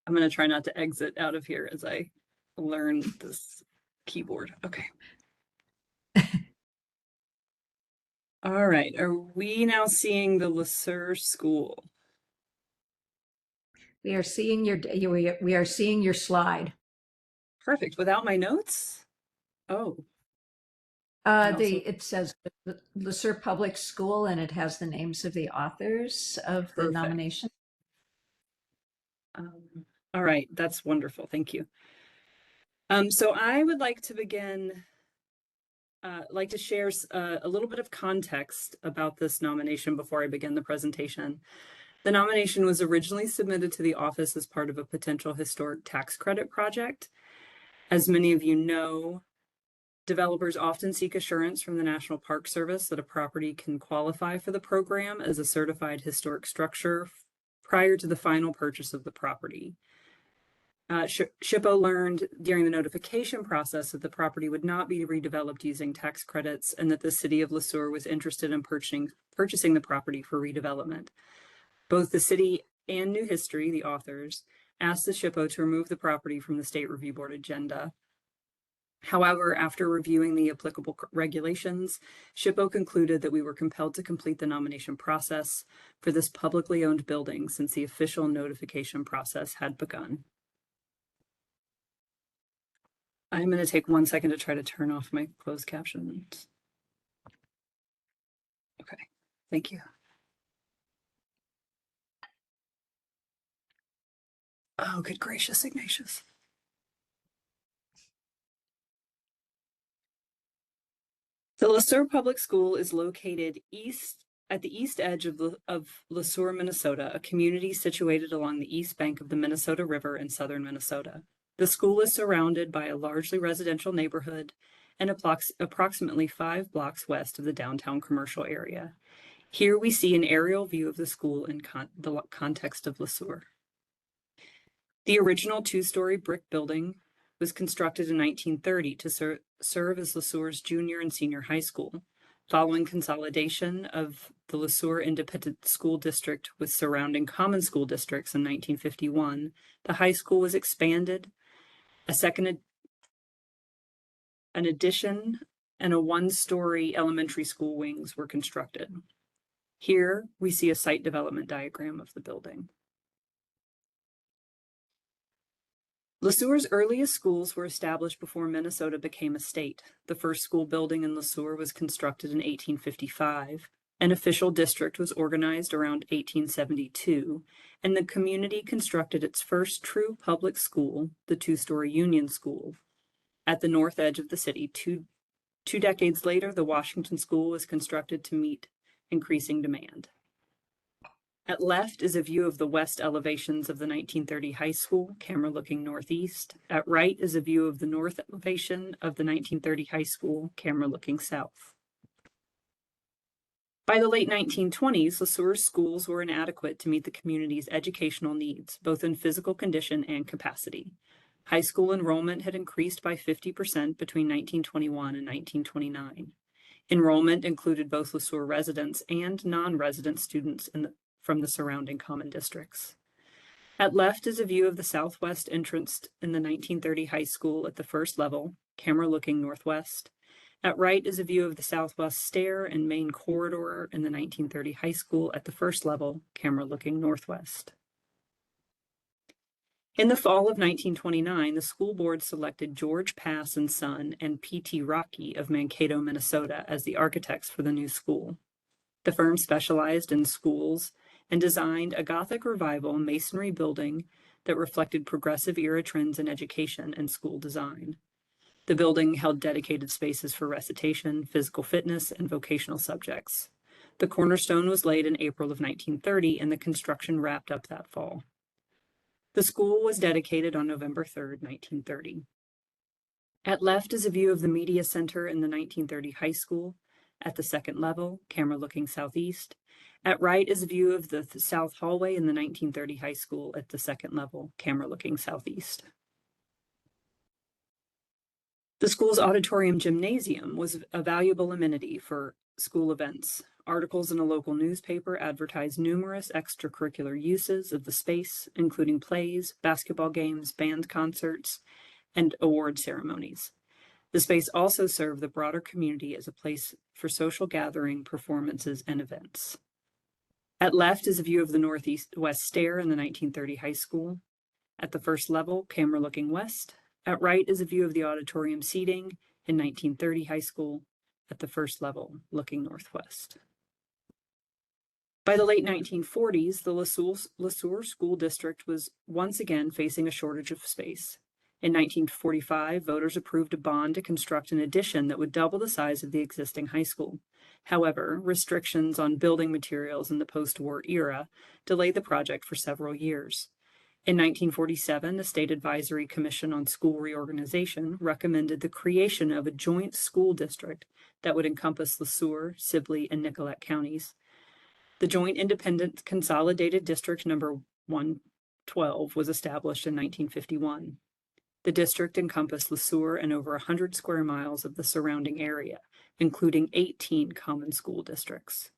going to try not to exit out of here as I learn this keyboard. Okay. All right. Are we now seeing the Le Sueur School? We are seeing your slide. Perfect. Without my notes? Oh. It says Le Sueur Public School, and it has the names of the authors of the nomination. All right, that's wonderful. Thank you. So I would like to begin, like to share a little bit of context about this nomination before I begin the presentation. The nomination was originally submitted to the office as part of a potential historic tax credit project. As many of you know, developers often seek assurance from the National Park Service that a property can qualify for the program as a certified historic structure prior to the final purchase of the property. SHPO learned during the notification process that the property would not be redeveloped using tax credits and that the city of Le Sueur was interested in purchasing the property for redevelopment. Both the city and New History, the authors, asked the SHPO to remove the property from the State Review Board agenda. However, after reviewing the applicable regulations, SHPO concluded that we were compelled to complete the nomination process for this publicly owned building since the official notification process had begun. I'm going to take 1 second to try to turn off my closed captions. Thank you. Oh, good gracious, Ignatius. The LeSueur Public School is located at the east edge of LeSueur, Minnesota, a community situated along the east bank of the Minnesota River in southern Minnesota. The school is surrounded by a largely residential neighborhood and approximately 5 blocks west of the downtown commercial area. Here we see an aerial view of the school in the context of LeSueur. The original 2-story brick building was constructed in 1930 to serve as LeSueur's junior and senior high school. Following consolidation of the LeSueur Independent School District with surrounding common school districts in 1951, the high school was expanded. An addition and a 1-story elementary school wings were constructed. Here we see a site development diagram of the building. LeSueur's earliest schools were established before Minnesota became a state. The first school building in LeSueur was constructed in 1855. An official district was organized around 1872, and the community constructed its first true public school, the 2-story Union School, at the north edge of the city. Two decades later, the Washington School was constructed to meet increasing demand. At left is a view of the west elevations of the 1930 high school, camera looking northeast. At right is a view of the north elevation of the 1930 high school, camera looking south. By the late 1920s, LeSueur's schools were inadequate to meet the community's educational needs, both in physical condition and capacity. High school enrollment had increased by 50% between 1921 and 1929. Enrollment included both LeSueur residents and non-resident students from the surrounding common districts. At left is a view of the southwest entrance in the 1930 high school at the first level, camera looking northwest. At right is a view of the southwest stair and main corridor in the 1930 high school at the first level, camera looking northwest. In the fall of 1929, the school board selected George Pass and Son and P.T. Rocky of Mankato, Minnesota as the architects for the new school. The firm specialized in schools and designed a Gothic Revival masonry building that reflected progressive era trends in education and school design. The building held dedicated spaces for recitation, physical fitness, and vocational subjects. The cornerstone was laid in April of 1930, and the construction wrapped up that fall. The school was dedicated on November 3rd, 1930. At left is a view of the media center in the 1930 high school at the second level, camera looking southeast. At right is a view of the south hallway in the 1930 high school at the second level, camera looking southeast. The school's auditorium gymnasium was a valuable amenity for school events. Articles in a local newspaper advertised numerous extracurricular uses of the space, including plays, basketball games, band concerts, and award ceremonies. The space also served the broader community as a place for social gathering, performances, and events. At left is a view of the northwest stair in the 1930 high school. At the first level, camera looking west. At right is a view of the auditorium seating in 1930 high school. At the first level, looking northwest. By the late 1940s, the LeSueur School District was once again facing a shortage of space. In 1945, voters approved a bond to construct an addition that would double the size of the existing high school. However, restrictions on building materials in the post-war era delayed the project for several years. In 1947, the State Advisory Commission on School Reorganization recommended the creation of a joint school district that would encompass LeSueur, Sibley, and Nicollet counties. The Joint Independent Consolidated District Number 112 was established in 1951. The district encompassed LeSueur and over 100 square miles of the surrounding area, including 18 common school districts.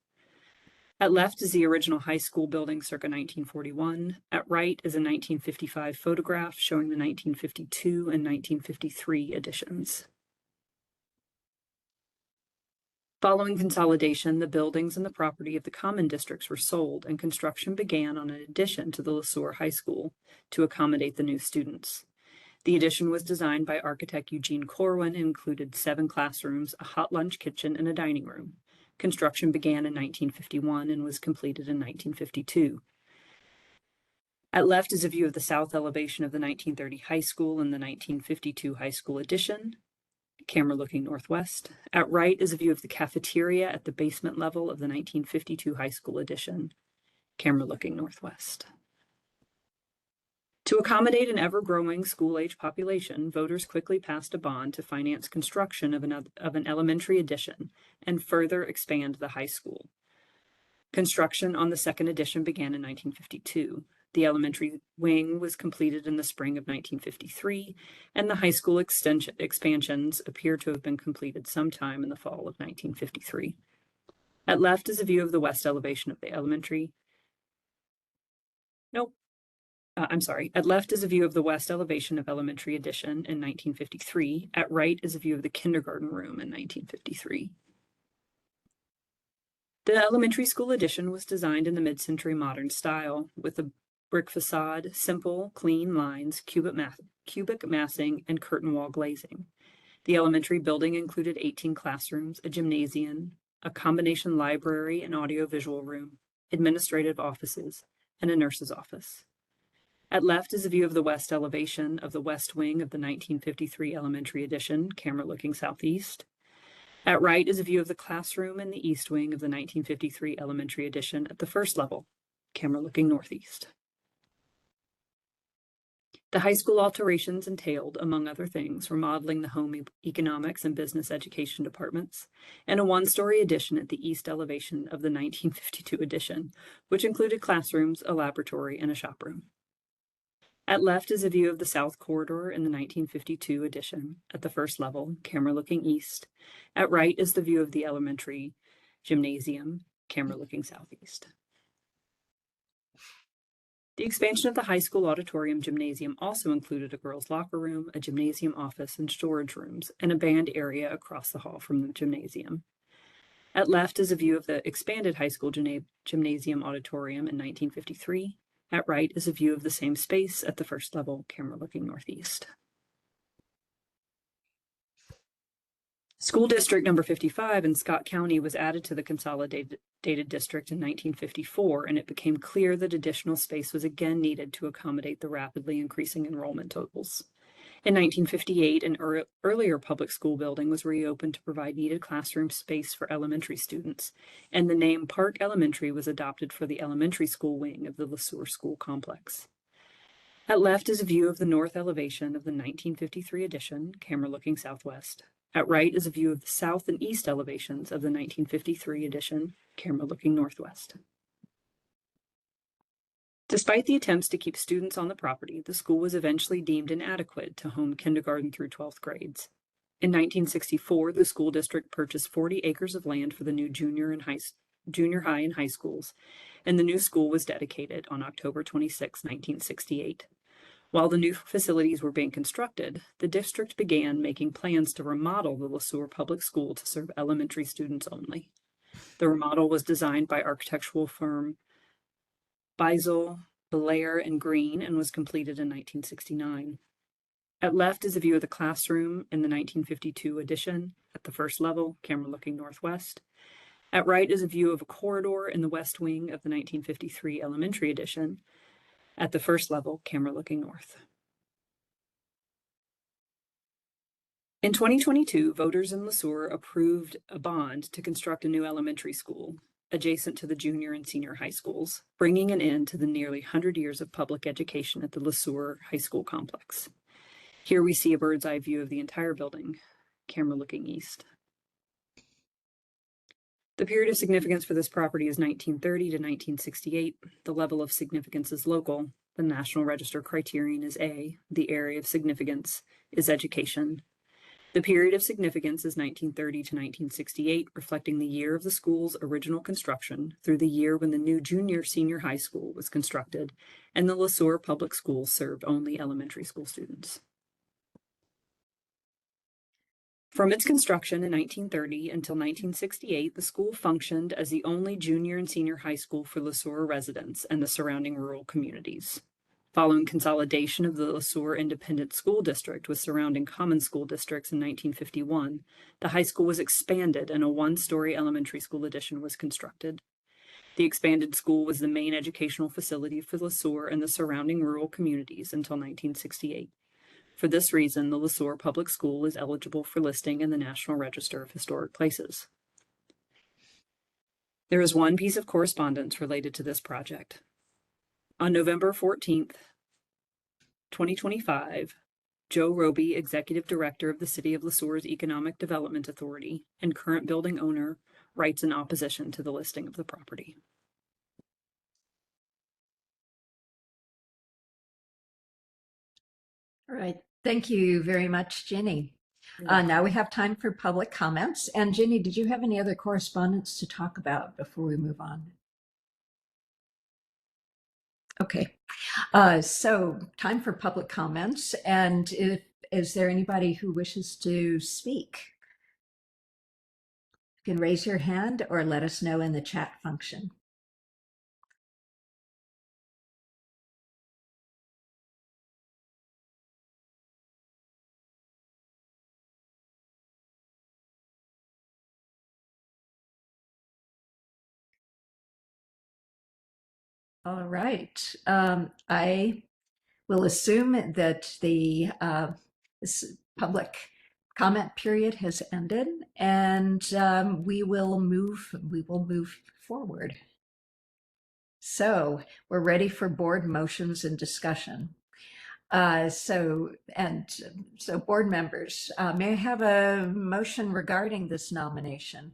At left is the original high school building circa 1941. At right is a 1955 photograph showing the 1952 and 1953 additions. Following consolidation, the buildings and the property of the common districts were sold, and construction began on an addition to the LeSueur High School to accommodate the new students. The addition was designed by architect Eugene Corwin and included 7 classrooms, a hot lunch kitchen, and a dining room. Construction began in 1951 and was completed in 1952. At left is a view of the south elevation of the 1930 high school and the 1952 high school addition, camera looking northwest. At right is a view of the cafeteria at the basement level of the 1952 high school addition, camera looking northwest. To accommodate an ever-growing school-age population, voters quickly passed a bond to finance construction of an elementary addition and further expand the high school. Construction on the second addition began in 1952. The elementary wing was completed in the spring of 1953, and the high school expansions appear to have been completed sometime in the fall of 1953. At left is a view of the west elevation of the elementary. At left is a view of the west elevation of elementary addition in 1953. At right is a view of the kindergarten room in 1953. The elementary school addition was designed in the mid-century modern style with a brick facade, simple, clean lines, cubic massing, and curtain wall glazing. The elementary building included 18 classrooms, a gymnasium, a combination library and audiovisual room, administrative offices, and a nurse's office. At left is a view of the west elevation of the west wing of the 1953 elementary addition, camera looking southeast. At right is a view of the classroom in the east wing of the 1953 elementary addition at the first level, camera looking northeast. The high school alterations entailed, among other things, remodeling the home economics and business education departments, and a one-story addition at the east elevation of the 1952 addition, which included classrooms, a laboratory, and a shop room. At left is a view of the south corridor in the 1952 addition at the first level, camera looking east. At right is the view of the elementary gymnasium, camera looking southeast. The expansion of the high school auditorium gymnasium also included a girls' locker room, a gymnasium office and storage rooms, and a band area across the hall from the gymnasium. At left is a view of the expanded high school gymnasium auditorium in 1953. At right is a view of the same space at the first level, camera looking northeast. School District number 55 in Scott County was added to the consolidated district in 1954, and it became clear that additional space was again needed to accommodate the rapidly increasing enrollment totals. In 1958, an earlier public school building was reopened to provide needed classroom space for elementary students, and the name Park Elementary was adopted for the elementary school wing of the LeSueur School Complex. At left is a view of the north elevation of the 1953 addition, camera looking southwest. At right is a view of the south and east elevations of the 1953 addition, camera looking northwest. Despite the attempts to keep students on the property, the school was eventually deemed inadequate to home kindergarten through 12th grades. In 1964, the school district purchased 40 acres of land for the new junior high and high schools, and the new school was dedicated on October 26, 1968. While the new facilities were being constructed, the district began making plans to remodel the LeSueur Public School to serve elementary students only. The remodel was designed by architectural firm Beisel, Belair, and Green and was completed in 1969. At left is a view of the classroom in the 1952 addition at the first level, camera looking northwest. At right is a view of a corridor in the west wing of the 1953 elementary addition at the first level, camera looking north. In 2022, voters in LeSueur approved a bond to construct a new elementary school adjacent to the junior and senior high schools, bringing an end to the nearly 100 years of public education at the LeSueur High School Complex. Here we see a bird's eye view of the entire building, camera looking east. The period of significance for this property is 1930 to 1968. The level of significance is local. The National Register criterion is A. The area of significance is education. The period of significance is 1930 to 1968, reflecting the year of the school's original construction through the year when the new junior-senior high school was constructed, and the LeSueur Public Schools served only elementary school students. From its construction in 1930 until 1968, the school functioned as the only junior and senior high school for LeSueur residents and the surrounding rural communities. Following consolidation of the LeSueur Independent School District with surrounding common school districts in 1951, the high school was expanded and a one-story elementary school addition was constructed. The expanded school was the main educational facility for LeSueur and the surrounding rural communities until 1968. For this reason, the LeSueur Public School is eligible for listing in the National Register of Historic Places. There is one piece of correspondence related to this project. On November 14th, 2025, Joe Roby, Executive Director of the City of LeSueur's Economic Development Authority and current building owner, writes in opposition to the listing of the property. All right. Thank you very much, Ginny. Now we have time for public comments. And Ginny, did you have any other correspondence to talk about before we move on? Okay. So time for public comments. And is there anybody who wishes to speak? You can raise your hand or let us know in the chat function. All right. I will assume that the this public comment period has ended, and we will move forward. So we're ready for board motions and discussion. So board members, may I have a motion regarding this nomination?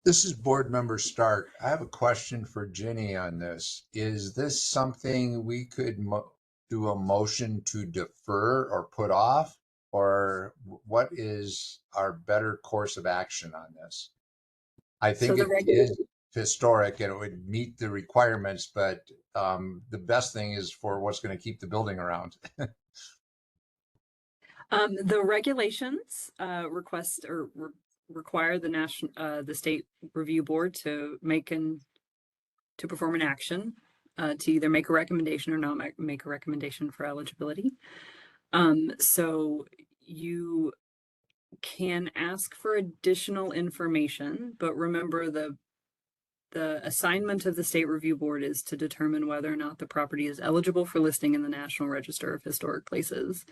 This is Board Member Stark. I have a question for Ginny on this. Is this something we could do a motion to defer or put off? Or what is our better course of action on this? I think it is historic and it would meet the requirements, but the best thing is for what's going to keep the building around. The regulations require the state review board to perform an action, to either make a recommendation or not make a recommendation for eligibility. So you can ask for additional information, but remember the assignment of the state review board is to determine whether or not the property is eligible for listing in the National Register of Historic Places.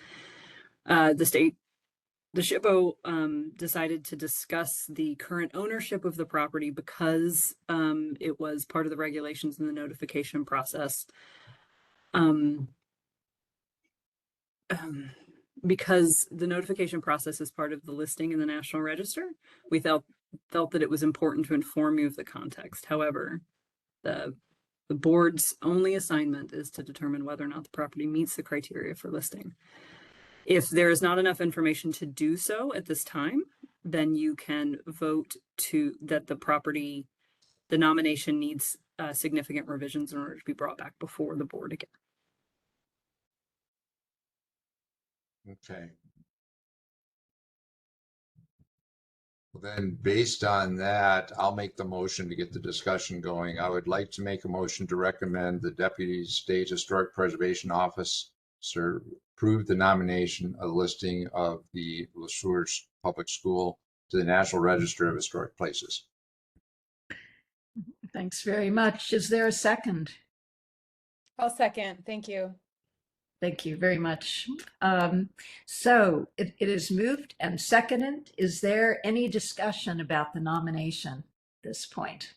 The SHPO decided to discuss the current ownership of the property because it was part of the regulations in the notification process. Because the notification process is part of the listing in the National Register, we felt that it was important to inform you of the context. However, the board's only assignment is to determine whether or not the property meets the criteria for listing. If there is not enough information to do so at this time, then you can vote that the nomination needs significant revisions in order to be brought back before the board again. Okay. Well, then based on that, I'll make the motion to get the discussion going. I would like to make a motion to recommend the Deputy State Historic Preservation Officer approve the nomination of listing of the LeSueur Public School to the National Register of Historic Places. Thanks very much. Is there a second? I'll second. Thank you. Thank you very much. So it is moved and seconded. Is there any discussion about the nomination at this point?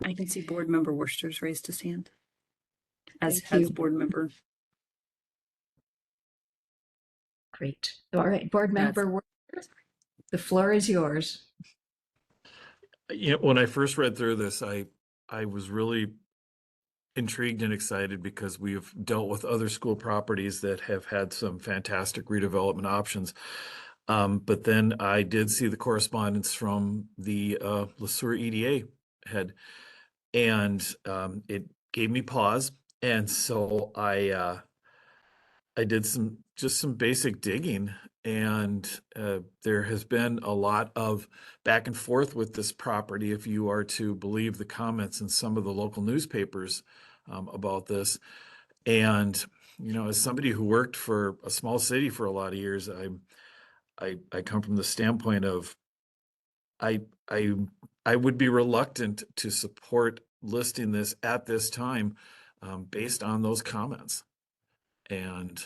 I can see Board Member Worcester's raised his hand, as has Board Member. Great. All right, Board Member Worcester, the floor is yours. You know, when I first read through this, I was really intrigued and excited because we've dealt with other school properties that have had some fantastic redevelopment options. But then I did see the correspondence from the LeSueur EDA head, and it gave me pause. And so I did some basic digging, and there has been a lot of back and forth with this property, if you are to believe the comments in some of the local newspapers about this. And as somebody who worked for a small city for a lot of years, I come from the standpoint of I would be reluctant to support listing this at this time based on those comments. And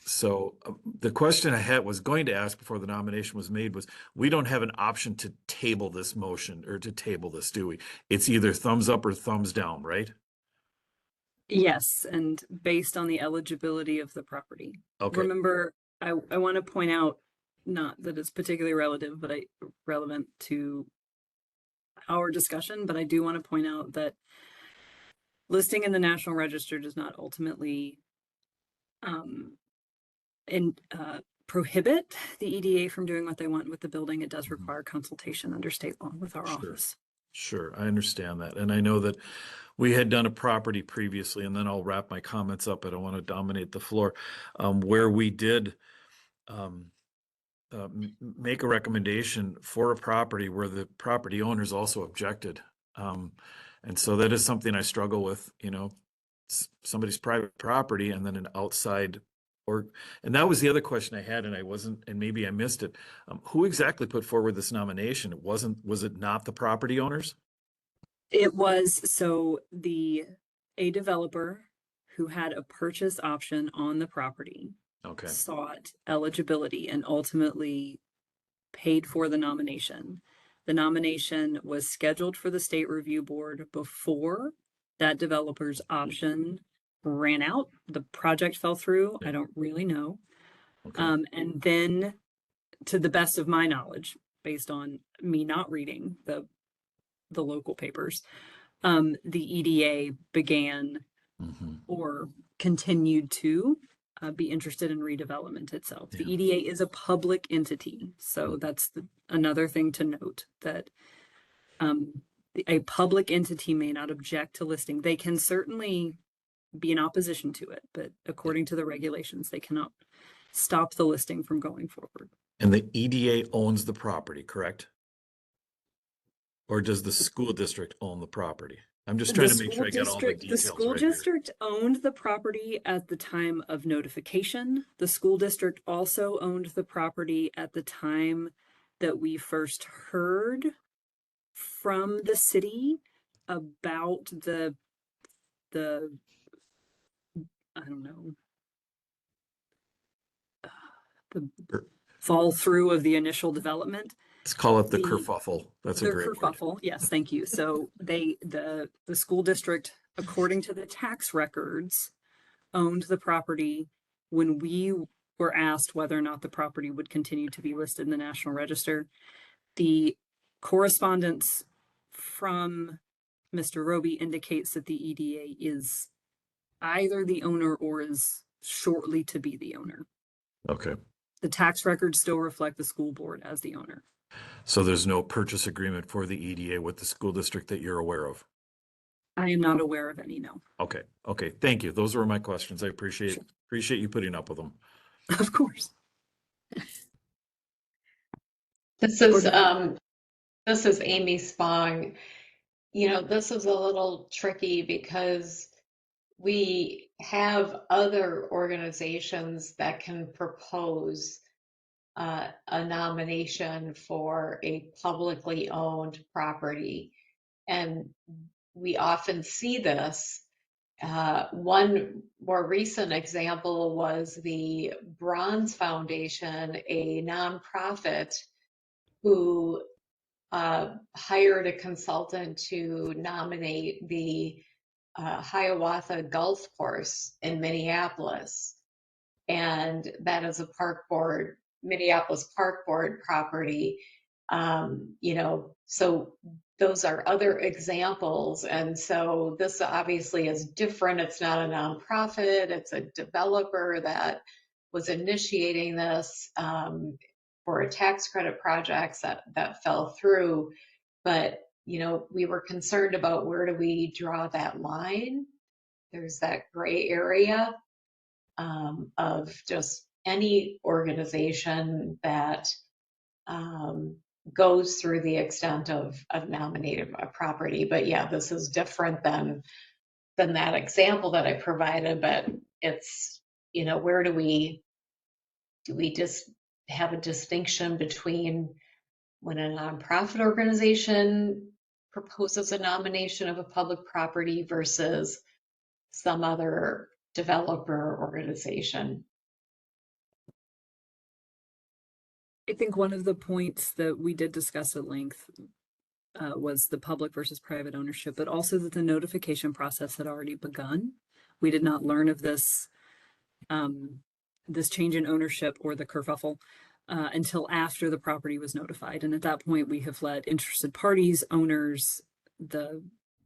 so the question I was going to ask before the nomination was made was, we don't have an option to table this motion or to table this, do we? It's either thumbs up or thumbs down, right? Yes, and based on the eligibility of the property. Okay. Remember, I want to point out, not that it's particularly relevant, but relevant to our discussion, but I do want to point out that listing in the National Register does not ultimately prohibit the EDA from doing what they want with the building. It does require consultation under state law with our office. Sure, I understand that. And I know that we had done a property previously, and then I'll wrap my comments up. I don't want to dominate the floor, where we did make a recommendation for a property where the property owners also objected. And so that is something I struggle with, somebody's private property and then an outside, and that was the other question I had, and maybe I missed it. Who exactly put forward this nomination? Was it not the property owners? It was, so a developer who had a purchase option on the property sought eligibility and ultimately paid for the nomination. The nomination was scheduled for the State Review Board before that developer's option ran out. The project fell through. I don't really know. And then, to the best of my knowledge, based on me not reading the local papers, the EDA began or continued to be interested in redevelopment itself. The EDA is a public entity, so that's another thing to note, that a public entity may not object to listing. They can certainly be in opposition to it, but according to the regulations, they cannot stop the listing from going forward. And the EDA owns the property, correct? Or does the school district own the property? I'm just trying to make sure I get all the details. The school district owned the property at the time of notification. The school district also owned the property at the time that we first heard from the city about the I don't know, the fall through of the initial development. Let's call it the kerfuffle. That's a great kerfuffle. word. Yes, thank you. So the school district, according to the tax records, owned the property when we were asked whether or not the property would continue to be listed in the National Register. The correspondence from Mr. Roby indicates that the EDA is either the owner or is shortly to be the owner. Okay. The tax records still reflect the school board as the owner. So there's no purchase agreement for the EDA with the school district that you're aware of? I am not aware of any, no. Okay. Okay. Thank you. Those were my questions. I appreciate you putting up with them. Of course. This is Amy Spong. This is a little tricky because we have other organizations that can propose a nomination for a publicly owned property. And we often see this. One more recent example was the Bronze Foundation, a nonprofit who hired a consultant to nominate the Hiawatha Golf Course in Minneapolis. And that is a Minneapolis Park Board property. So those are other examples. And so this obviously is different. It's not a nonprofit. It's a developer that was initiating this. for tax credit projects that fell through. But, you know, we were concerned about where do we draw that line? There's that gray area of just any organization that goes through the extent of nominating a property. But yeah, this is different than that example that I provided, but it's, you know, where do we just have a distinction between when a nonprofit organization proposes a nomination of a public property versus some other developer organization? I think one of the points that we did discuss at length was the public versus private ownership, but also that the notification process had already begun. We did not learn of this this change in ownership or the kerfuffle until after the property was notified. And at that point, we have let interested parties, owners, the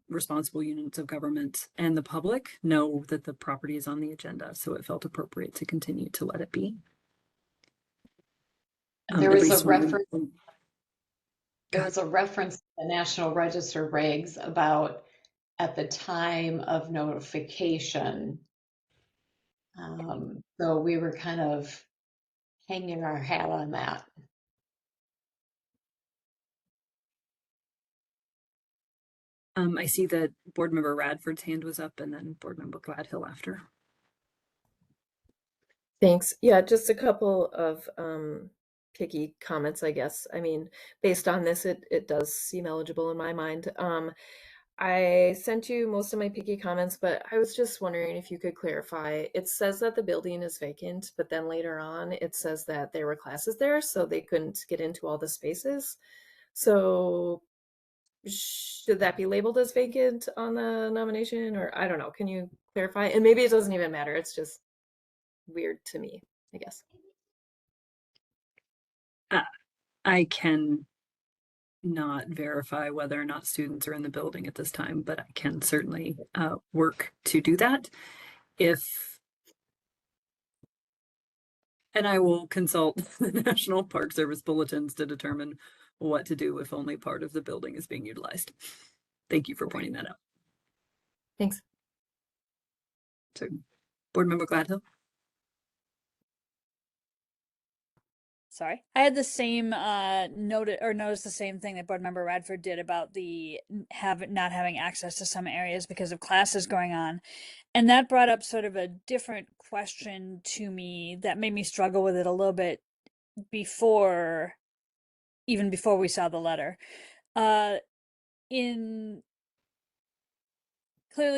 responsible units of government, and the public know that the property is on the agenda. So it felt appropriate to continue to let it be. There was a reference. There was a reference to the National Register regs about at the time of notification. So we were kind of hanging our hat on that. I see that Board Member Radford's hand was up and then Board Member Gladhill after. Thanks. Yeah, just a couple of picky comments, I guess. I mean, based on this, it does seem eligible in my mind. I sent you most of my picky comments, but I was just wondering if you could clarify. It says that the building is vacant, but then later on it says that there were classes there, so they couldn't get into all the spaces. So should that be labeled as vacant on the nomination, or I don't know? Can you clarify? And maybe it doesn't even matter. It's just weird to me, I guess. I can not verify whether or not students are in the building at this time, but I can certainly work to do that. And I will consult the National Park Service bulletins to determine what to do if only part of the building is being utilized. Thank you for pointing that out. Thanks. So, Board Member Gladhill. Sorry, I had the same noticed the same thing that Board Member Radford did about the not having access to some areas because of classes going on, and that brought up sort of a different question to me that made me struggle with it a little bit even before we saw the letter. Clearly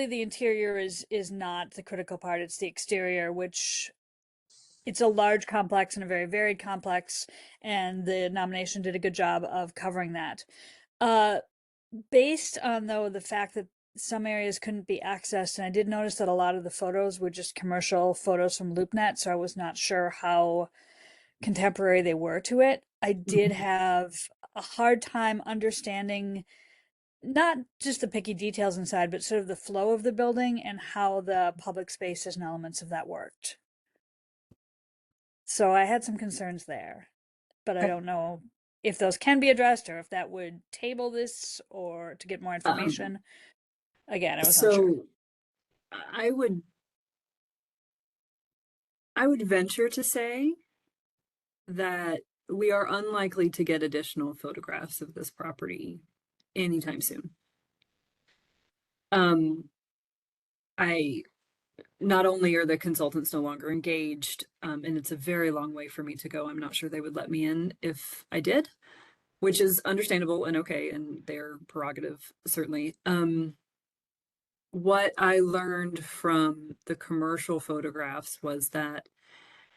the interior is not the critical part; it's the exterior, which. It's a large complex and a very varied complex, and the nomination did a good job of covering that. Based on, though, the fact that some areas couldn't be accessed, and I did notice that a lot of the photos were just commercial photos from LoopNet, so I was not sure how contemporary they were to it. I did have a hard time understanding not just the picky details inside, but sort of the flow of the building and how the public spaces and elements of that worked. So I had some concerns there, but I don't know if those can be addressed or if that would table this or to get more information. Again, I was unsure. I would venture to say that we are unlikely to get additional photographs of this property anytime soon. Not only are the consultants no longer engaged, and it's a very long way for me to go, I'm not sure they would let me in if I did, which is understandable and okay, and their prerogative, certainly. What I learned from the commercial photographs was that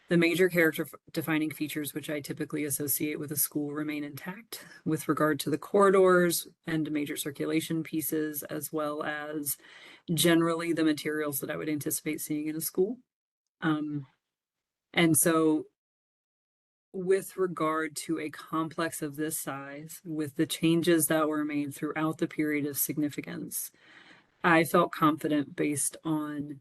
the major character defining features, which I typically associate with a school, remain intact with regard to the corridors and major circulation pieces, as well as generally the materials that I would anticipate seeing in a school. And so with regard to a complex of this size, with the changes that were made throughout the period of significance, I felt confident based on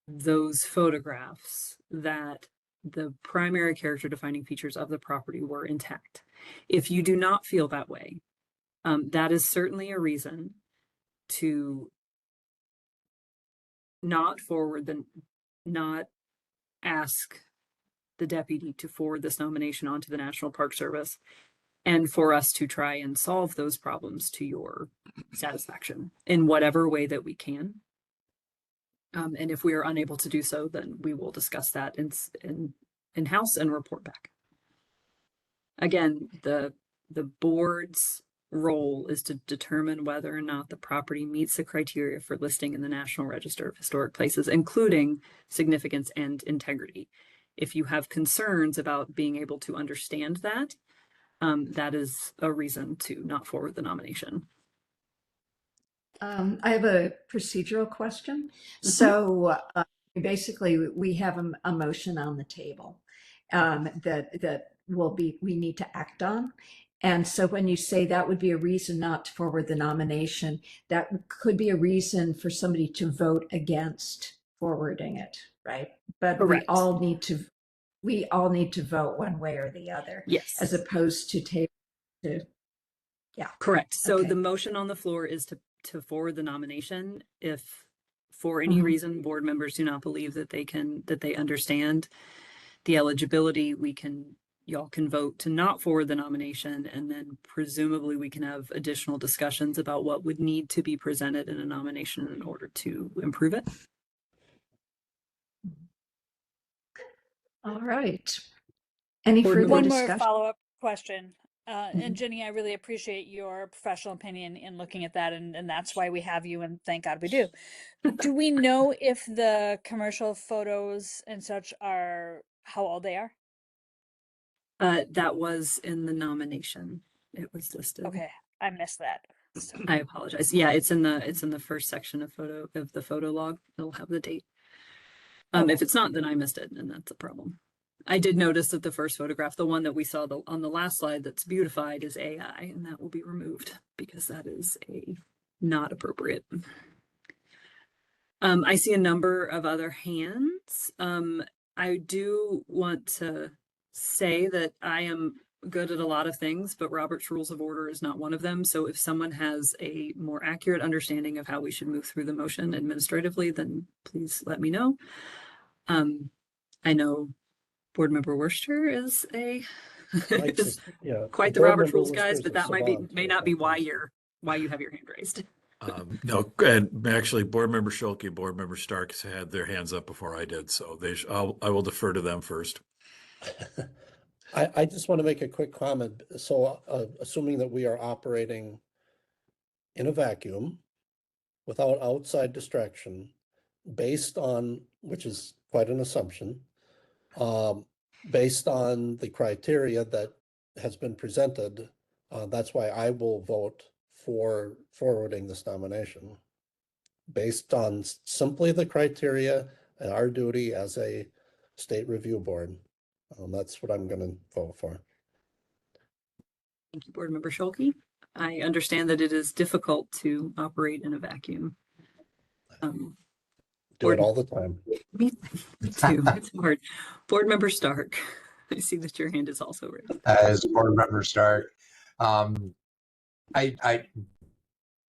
those photographs that the primary character defining features of the property were intact. If you do not feel that way, that is certainly a reason to not ask the deputy to forward this nomination onto the National Park Service, and for us to try and solve those problems to your satisfaction in whatever way that we can. And if we are unable to do so, then we will discuss that in-house and report back. Again, the board's role is to determine whether or not the property meets the criteria for listing in the National Register of Historic Places, including significance and integrity. If you have concerns about being able to understand that, that is a reason to not forward the nomination. I have a procedural question. So basically, we have a motion on the table that we need to act on. And so when you say that would be a reason not to forward the nomination, that could be a reason for somebody to vote against forwarding it, right? But Correct. we all need to vote one way or the other. Yes. As opposed to yeah. Correct. So Okay. the motion on the floor is to forward the nomination. If for any reason board members do not believe that they understand the eligibility, y'all can vote to not forward the nomination, and then presumably we can have additional discussions about what would need to be presented in a nomination in order to improve it. All right. Any Board further One discussion? more follow-up question. And Jenny, I really appreciate your professional opinion in looking at that, and that's why we have you, and thank God we do. Do we know if the commercial photos and such are how old they are? That was in the nomination. It was listed. Okay, I missed that. So. I apologize. Yeah, it's in the first section of the photo log. It'll have the date. If it's not, then I missed it, and that's a problem. I did notice that the first photograph, the one that we saw on the last slide that's beautified, is AI, and that will be removed because that is not appropriate. I see a number of other hands. I do want to say that I am good at a lot of things, but Robert's Rules of Order is not one of them. So if someone has a more accurate understanding of how we should move through the motion administratively, then please let me know. I know Board Member Worcester is quite the Robert's Rules guys, but that may not be why you have your hand raised. No, and actually, Board Member Schulke, Board Member Stark had their hands up before I did, so I will defer to them first. I just want to make a quick comment. So assuming that we are operating in a vacuum without outside distraction, based on, which is quite an assumption, based on the criteria that has been presented, that's why I will vote for forwarding this nomination. Based on simply the criteria and our duty as a state review board. That's what I'm going to vote for. Thank you, Board Member Schulke. I understand that it is difficult to operate in a vacuum. Do it all the time. Me too. It's hard. Board Member Stark, I see that your hand is also raised. As Board Member Stark, our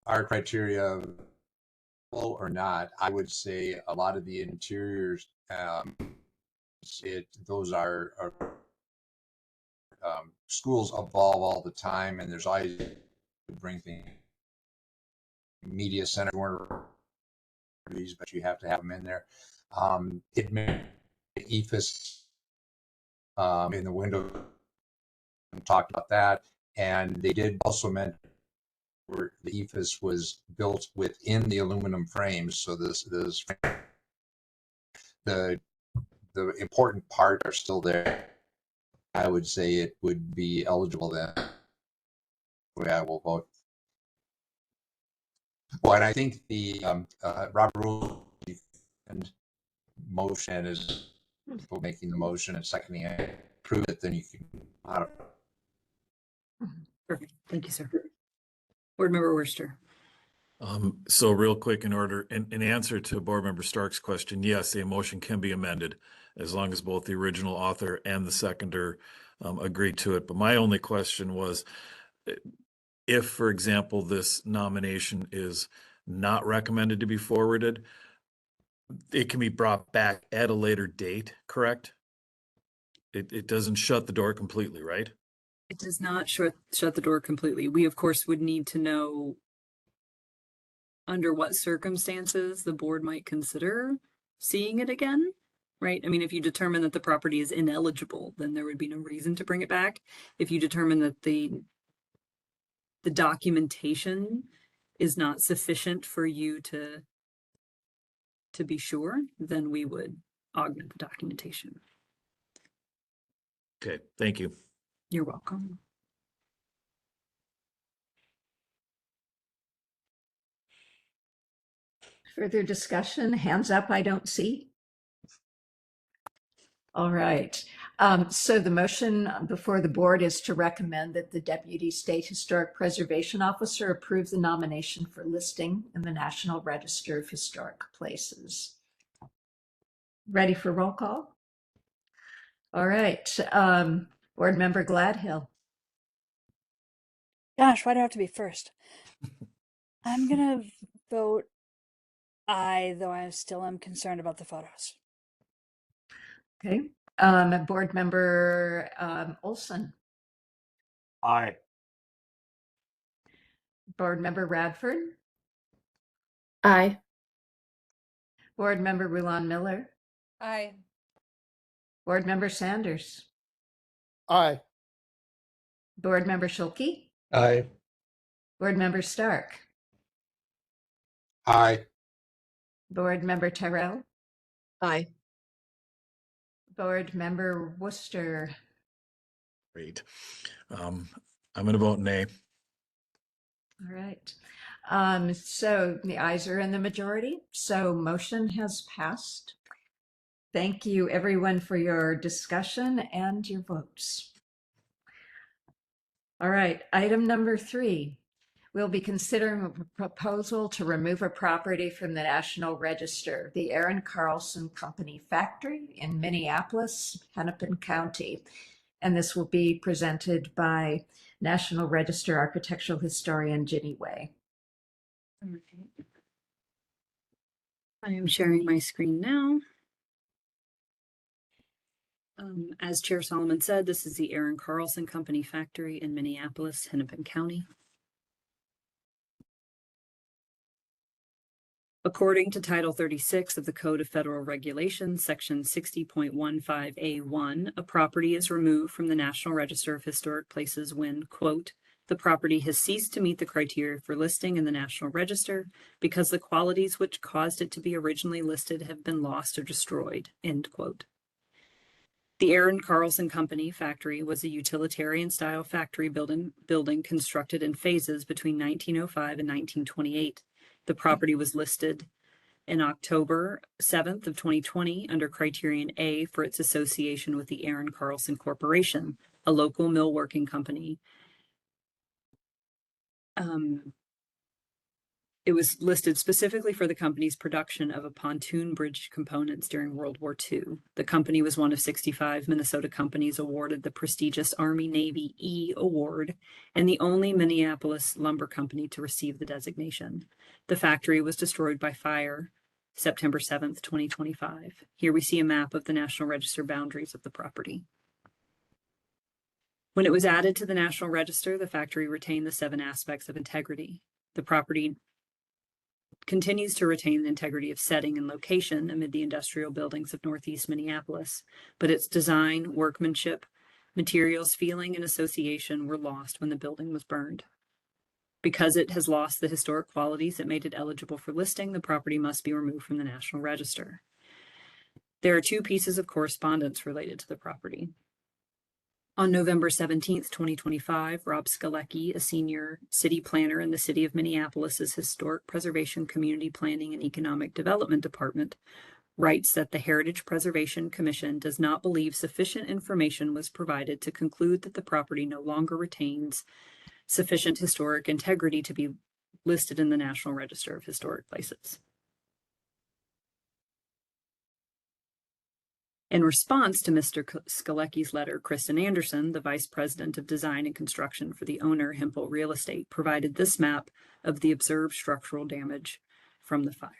criteria, or not, I would say a lot of the interiors, those are schools evolve all the time, and there's always bring things. Media center, but you have to have them in there. It may EFS in the window talked about that, and they did also mention where the EFS was built within the aluminum frames. So the important parts are still there. I would say it would be eligible then. I will vote. Well, and I think the Robert Rule and motion is people making the motion and seconding it, prove it, then you can. Perfect. Thank you, sir. Board Member Worcester. So real quick, in answer to Board Member Stark's question, yes, a motion can be amended as long as both the original author and the seconder agree to it. But my only question was, if, for example, this nomination is not recommended to be forwarded, it can be brought back at a later date, correct? It doesn't shut the door completely, right? It does not shut the door completely. We, of course, would need to know under what circumstances the board might consider seeing it again, right? I mean, if you determine that the property is ineligible, then there would be no reason to bring it back. If you determine that the documentation is not sufficient for you to be sure, then we would augment the documentation. Okay, thank you. You're welcome. Further discussion? Hands up, I don't see. All right. So the motion before the board is to recommend that the Deputy State Historic Preservation Officer approve the nomination for listing in the National Register of Historic Places. Ready for roll call? All right. Board Member Gladhill. Gosh, why do I have to be first? I'm gonna vote aye, though I still am concerned about the photos. Okay. Board Member Olson. Aye. Board Member Radford. Aye. Board Member Rulon Miller. Aye. Board Member Sanders. Aye. Board Member Schulke. Aye. Board Member Stark. Aye. Board Member Tyrell. Aye. Board Member Worcester. Great. I'm going to vote nay. All right. So the ayes are in the majority. So motion has passed. Thank you, everyone, for your discussion and your votes. All right. Item number 3. We'll be considering a proposal to remove a property from the National Register, the Aaron Carlson Company Factory in Minneapolis, Hennepin County. And this will be presented by National Register architectural historian Ginny Way. I am sharing my screen now. As Chair Solomon said, this is the Aaron Carlson Company Factory in Minneapolis, Hennepin County. According to Title 36 of the Code of Federal Regulations, Section 60.15A1, a property is removed from the National Register of Historic Places when, quote, the property has ceased to meet the criteria for listing in the National Register because the qualities which caused it to be originally listed have been lost or destroyed, end quote. The Aaron Carlson Company Factory was a utilitarian-style factory building constructed in phases between 1905 and 1928. The property was listed in October 7th of 2020 under Criterion A for its association with the Aaron Carlson Corporation, a local millworking company. It was listed specifically for the company's production of a pontoon bridge components during World War II. The company was one of 65 Minnesota companies awarded the prestigious Army-Navy E Award and the only Minneapolis lumber company to receive the designation. The factory was destroyed by fire September 7th, 2025. Here we see a map of the National Register boundaries of the property. When it was added to the National Register, the factory retained the 7 aspects of integrity. The property continues to retain the integrity of setting and location amid the industrial buildings of Northeast Minneapolis, but its design, workmanship, materials, feeling, and association were lost when the building was burned. Because it has lost the historic qualities that made it eligible for listing, the property must be removed from the National Register. There are 2 pieces of correspondence related to the property. On November 17th, 2025, Rob Skalecki, a senior city planner in the City of Minneapolis's Historic Preservation Community Planning and Economic Development Department, writes that the Heritage Preservation Commission does not believe sufficient information was provided to conclude that the property no longer retains sufficient historic integrity to be listed in the National Register of Historic Places. In response to Mr. Skalecki's letter, Kristen Anderson, the Vice President of Design and Construction for the owner, Hempel Real Estate, provided this map of the observed structural damage from the fire.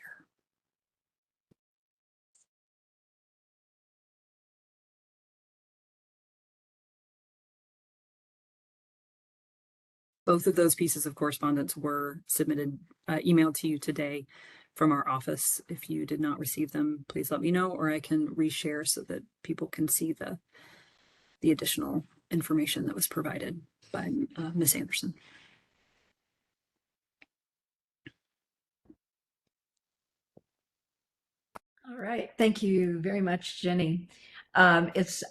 Both of those pieces of correspondence were submitted, emailed to you today from our office. If you did not receive them, please let me know, or I can reshare so that people can see the additional information that was provided by Ms. Anderson. All right, thank you very much, Jenny. Is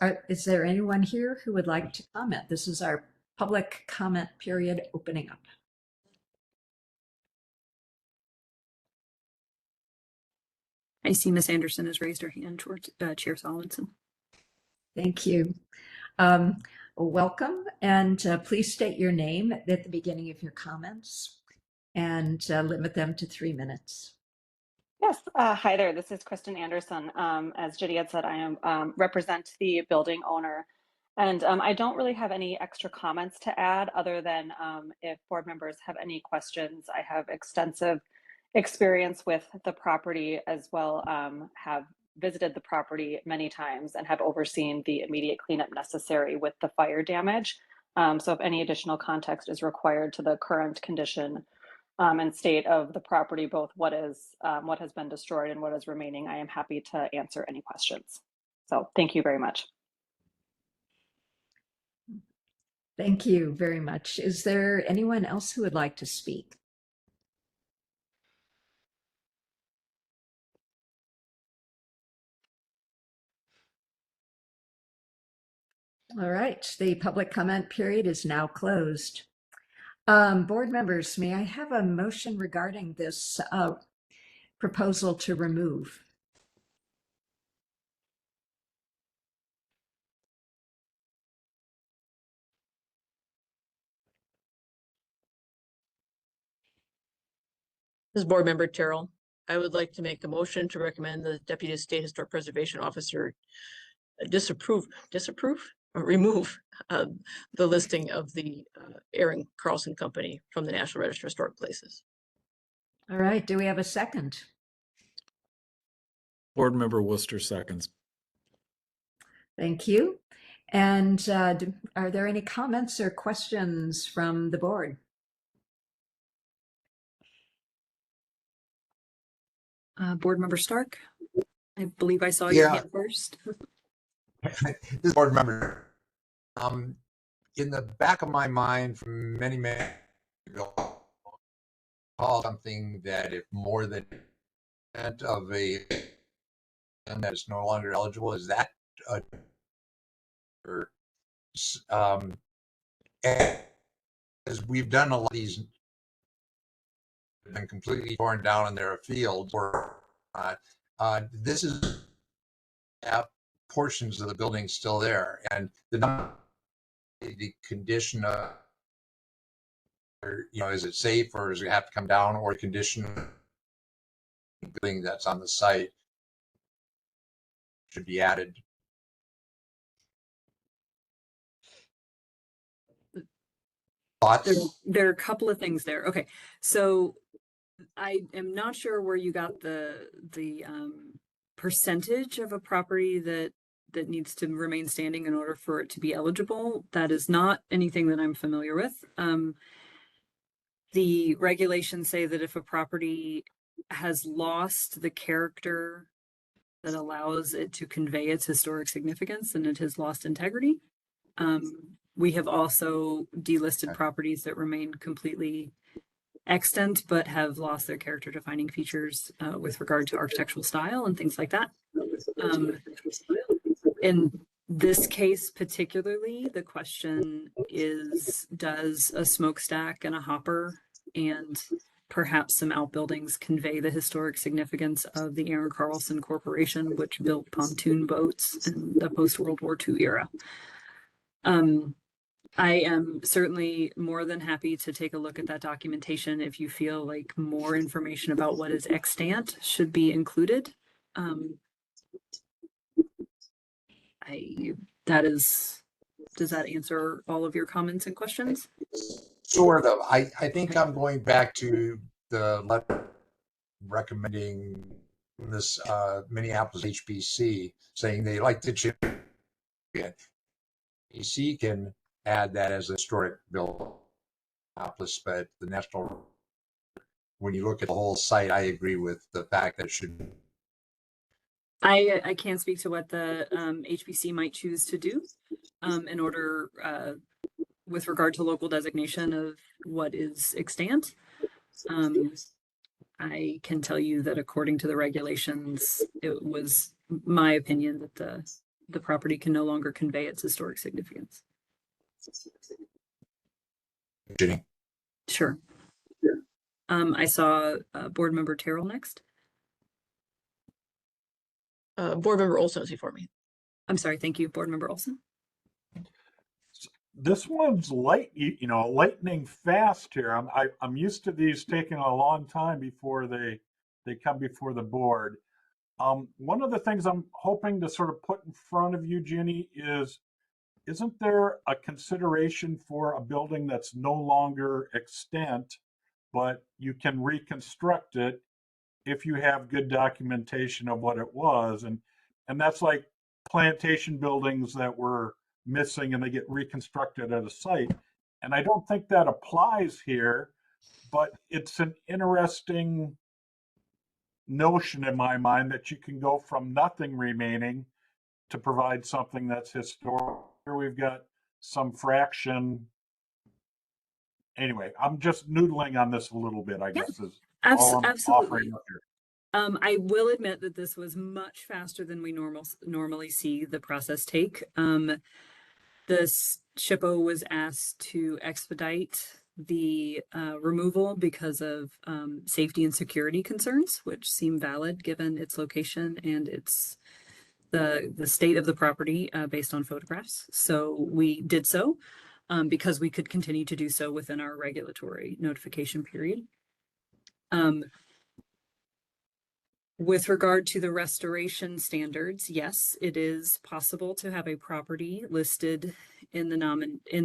there anyone here who would like to comment? This is our public comment period opening up. I see Ms. Anderson has raised her hand towards Chair Solomonson. Thank you. Welcome, and please state your name at the beginning of your comments and limit them to 3 minutes. Yes, hi there. This is Kristen Anderson. As Judy had said, I am represent the building owner, and I don't really have any extra comments to add other than if board members have any questions. I have extensive experience with the property as well, have visited the property many times and have overseen the immediate cleanup necessary with the fire damage. So if any additional context is required to the current condition and state of the property, both what has been destroyed and what is remaining, I am happy to answer any questions. So thank you very much. Thank you very much. Is there anyone else who would like to speak? All right, the public comment period is now closed. Board members, may I have a motion regarding this proposal to remove? This is Board Member Terrell. I would like to make a motion to recommend the Deputy State Historic Preservation Officer remove the listing of the Aaron Carlson Company from the National Register of Historic Places. All right, do we have a second? Board Member Worcester seconds. Thank you. And are there any comments or questions from the board? Board Member Stark, I believe I saw your hand first. This board member, in the back of my mind from many ago, call something that if more than of a and that is no longer eligible, is that as we've done a lot of these been completely torn down and there are fields or this is portions of the building still there, and the condition of, is it safe or does it have to come down, or condition of the building that's on the site should be added. Thoughts? There are a couple of things there. Okay, so I am not sure where you got the percentage of a property that needs to remain standing in order for it to be eligible. That is not anything that I'm familiar with. The regulations say that if a property has lost the character that allows it to convey its historic significance, then it has lost integrity. We have also delisted properties that remain completely extant but have lost their character defining features with regard to architectural style and things like that. In this case particularly, the question is, does a smokestack and a hopper and perhaps some outbuildings convey the historic significance of the Aaron Carlson Corporation, which built pontoon boats in the post-World War II era? I am certainly more than happy to take a look at that documentation if you feel like more information about what is extant should be included. Does that answer all of your comments and questions? Sort of. I think I'm going back to the letter recommending this Minneapolis HPC, saying they like the champion. HPC can add that as a historic building, but the national, when you look at the whole site, I agree with the fact that it should. I can't speak to what the HPC might choose to do in order with regard to local designation of what is extant. I can tell you that according to the regulations, it was my opinion that the property can no longer convey its historic significance. Jenny? Sure. I saw Board Member Terrell next. Board Member Olson was before me. I'm sorry. Thank you, Board Member Olson. This one's lightning fast here. I'm used to these taking a long time before they come before the board. One of the things I'm hoping to sort of put in front of you, Ginny, isn't there a consideration for a building that's no longer extant, but you can reconstruct it if you have good documentation of what it was? And that's like plantation buildings that were missing and they get reconstructed at a site. And I don't think that applies here, but it's an interesting notion in my mind that you can go from nothing remaining to provide something that's historic. Here we've got some fraction. Anyway, I'm just noodling on this a little bit, I guess, is all I'm offering up here. I will admit that this was much faster than we normally see the process take. The SHPO was asked to expedite the removal because of safety and security concerns, which seem valid given its location and its the state of the property based on photographs. So we did so because we could continue to do so within our regulatory notification period. With regard to the restoration standards, yes, it is possible to have a property listed in the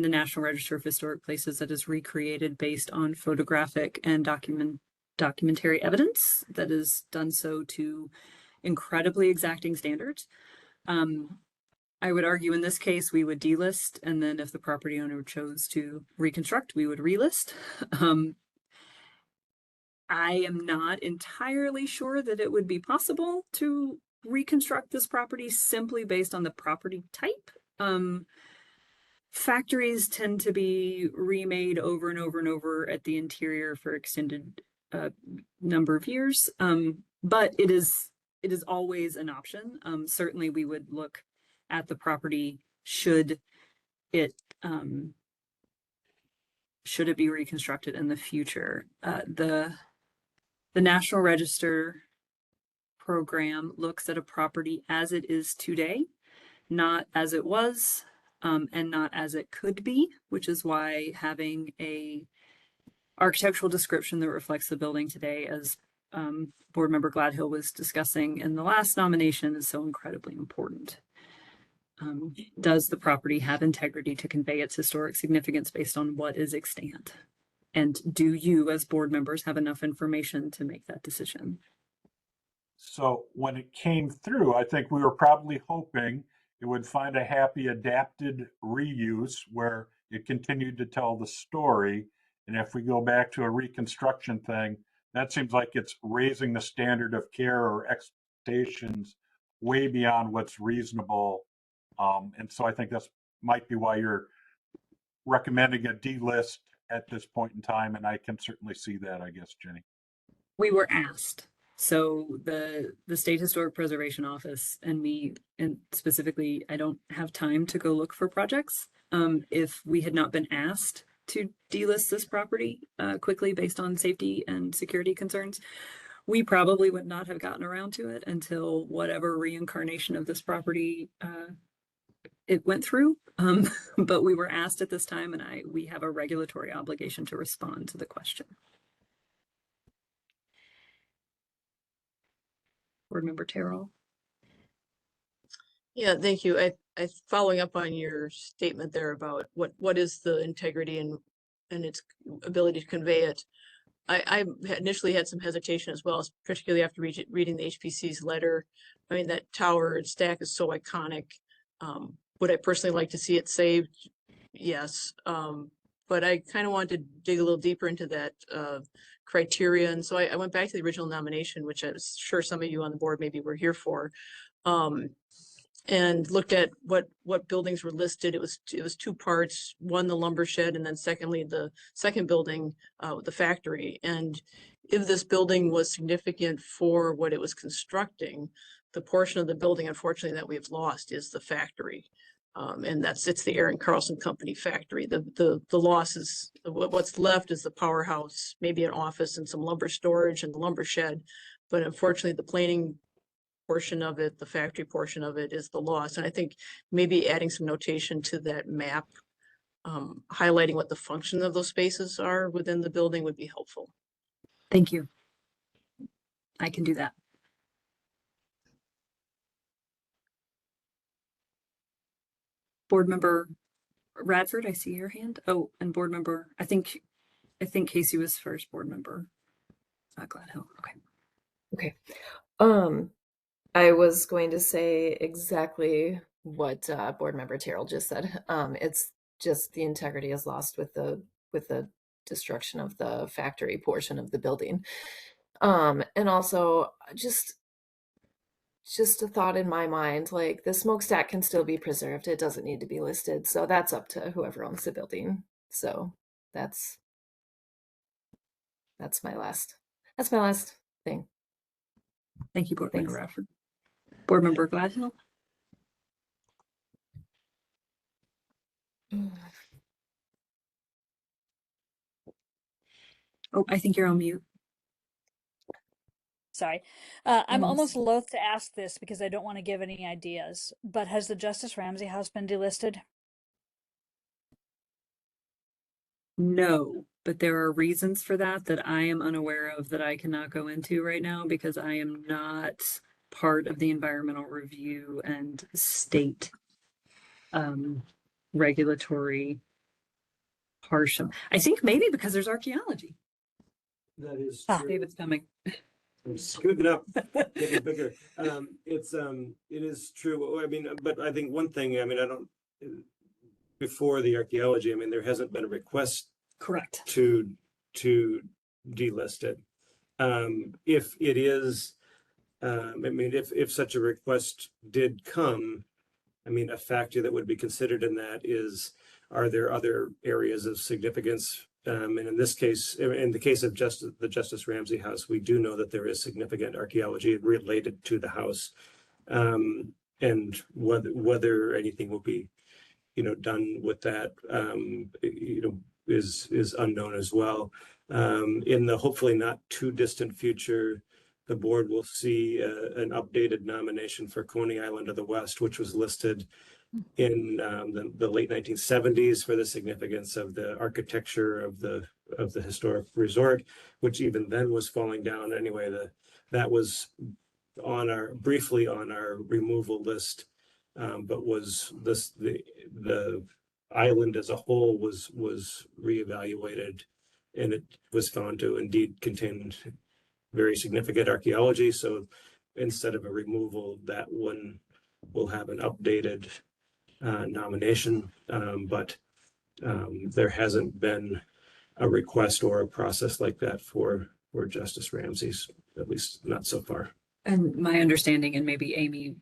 National Register of Historic Places that is recreated based on photographic and documentary evidence that is done so to incredibly exacting standards. I would argue in this case we would delist, and then if the property owner chose to reconstruct, we would relist. I am not entirely sure that it would be possible to reconstruct this property simply based on the property type. Factories tend to be remade over and over and over at the interior for extended number of years, but it is always an option. Certainly we would look at the property should it be reconstructed in the future. The National Register program looks at a property as it is today, not as it was, and not as it could be, which is why having a architectural description that reflects the building today, as Board Member Gladhill was discussing in the last nomination, is so incredibly important. Does the property have integrity to convey its historic significance based on what is extant? And do you, as board members, have enough information to make that decision? So when it came through, I think we were probably hoping it would find a happy adapted reuse where it continued to tell the story. And if we go back to a reconstruction thing, that seems like it's raising the standard of care or expectations way beyond what's reasonable. And so I think that's might be why you're recommending a delist at this point in time, and I can certainly see that, I guess, Jenny. We were asked. So the State Historic Preservation Office and me, and specifically, I don't have time to go look for projects. If we had not been asked to delist this property quickly based on safety and security concerns, we probably would not have gotten around to it until whatever reincarnation of this property it went through, but we were asked at this time, and we have a regulatory obligation to respond to the question. Board Member Terrell. Yeah, thank you. I following up on your statement there about what is the integrity and its ability to convey it. I initially had some hesitation as well, particularly after reading the HPC's letter. I mean, that tower and stack is so iconic. Would I personally like to see it saved? Yes. But I kind of wanted to dig a little deeper into that criteria. And so I went back to the original nomination, which I was sure some of you on the board maybe were here for. And looked at what buildings were listed. It was 2 parts, one, the lumber shed, and then secondly, the second building, the factory. And if this building was significant for what it was constructing, the portion of the building, unfortunately, that we've lost is the factory. And it's the Aaron Carlson Company factory. The loss is, what's left is the powerhouse, maybe an office and some lumber storage and the lumber shed. But unfortunately, the planing portion of it, the factory portion of it, is the loss. And I think maybe adding some notation to that map, highlighting what the function of those spaces are within the building would be helpful. Thank you. I can do that. Board Member Radford, I see your hand. Oh, and Board Member, I think Casey was first. Board Member Gladhill. Okay. Okay. I was going to say exactly what Board Member Terrell just said. It's just the integrity is lost with the destruction of the factory portion of the building. And also just a thought in my mind, like the smokestack can still be preserved. It doesn't need to be listed. So that's up to whoever owns the building. So that's my last thing. Thank you, Board Member Radford. Board Member Gladhill. Oh, I think you're on mute. Sorry. I'm almost loath to ask this because I don't want to give any ideas, but has the Justice Ramsey House been delisted? No, but there are reasons for that I am unaware of that I cannot go into right now because I am not part of the environmental review and state regulatory portion. I think maybe because there's archaeology. That is true. David's coming. I'm scooting up, getting bigger. It is true. I mean, but I think one thing, I mean, before the archaeology, I mean, there hasn't been a request correct to delist it. If it is, I mean, if such a request did come, I mean, a factor that would be considered in that is, are there other areas of significance? And in this case, in the case of the Justice Ramsey House, we do know that there is significant archaeology related to the house, and whether anything will be, done with that, is unknown as well. In the hopefully not too distant future, the board will see an updated nomination for Coney Island of the West, which was listed in the late 1970s for the significance of the architecture of the historic resort, which even then was falling down. Anyway, that was briefly on our removal list, but was the island as a whole was reevaluated, and it was found to indeed contain very significant archaeology. So instead of a removal, that one will have an updated nomination, but there hasn't been a request or a process like that for Justice Ramsey's, at least not so far. And my understanding, and maybe Amy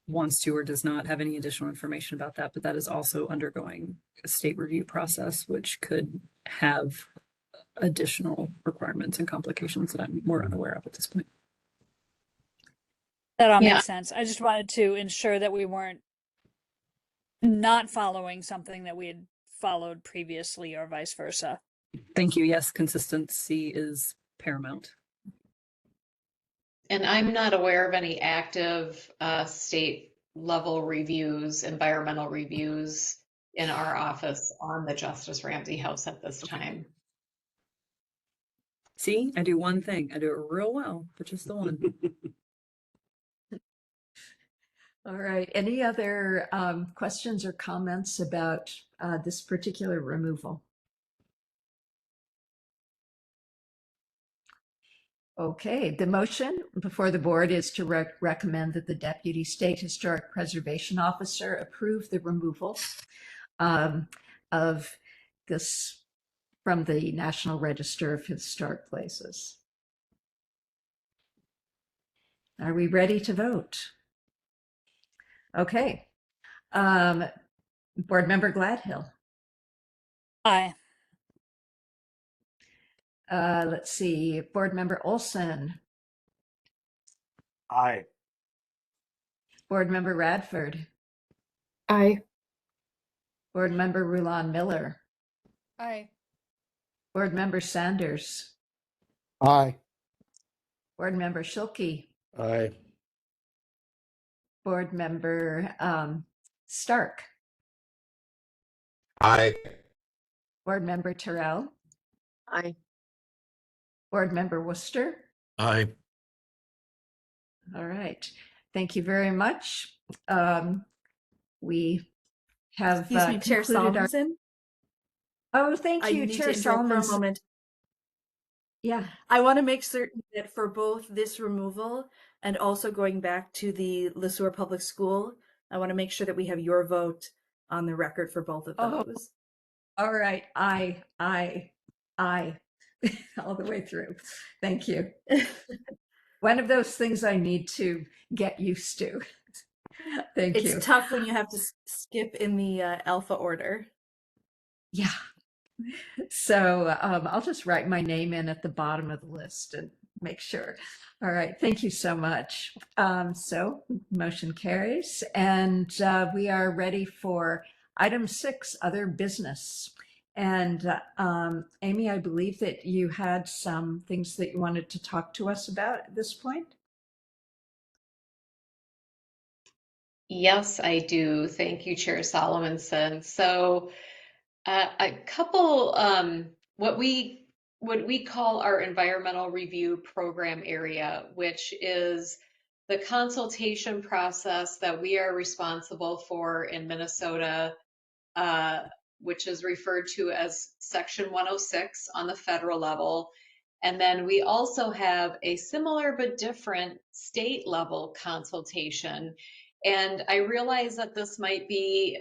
wants to or does not have any additional information about that, but that is also undergoing a state review process, which could have additional requirements and complications that I'm more unaware of at this point. That all makes sense. I just wanted to ensure that we weren't not following something that we had followed previously or vice versa. Thank you. Yes, consistency is paramount. And I'm not aware of any active state level reviews, environmental reviews in our office on the Justice Ramsey House at this time. See, I do one thing. I do it real well, but just the one. All right. Any other questions or comments about this particular removal? Okay, the motion before the board is to recommend that the Deputy State Historic Preservation Officer approve the removal of this from the National Register of Historic Places. Are we ready to vote? Okay. Board Member Gladhill. Aye. Let's see, Board Member Olson. Aye. Board Member Radford. Aye. Board Member Rulon Miller. Aye. Board Member Sanders. Aye. Board Member Schilke. Aye. Board Member Stark. Aye. Board Member Terrell. Aye. Board Member Worcester. Aye. All right. Thank you very much. We have Excuse me, Chair concluded our. Solomonson. Oh, thank I you, need Chair to interrupt for a Solomon. moment. Yeah. I want to make certain that for both this removal and also going back to the LeSueur Public School, I want to make sure that we have your vote on the record for both of those. All right. Aye. All the way through. Thank you. One of those things I need to get used to. Thank you. It's tough when you have to skip in the alpha order. Yeah. So I'll just write my name in at the bottom of the list and make sure. All right. Thank you so much. So motion carries, and we are ready for item 6, other business. And Amy, I believe that you had some things that you wanted to talk to us about at this point. Yes, I do. Thank you, Chair Solomonson. So a couple, what we call our environmental review program area, which is the consultation process that we are responsible for in Minnesota, which is referred to as Section 106 on the federal level. And then we also have a similar but different state level consultation. And I realize that this might be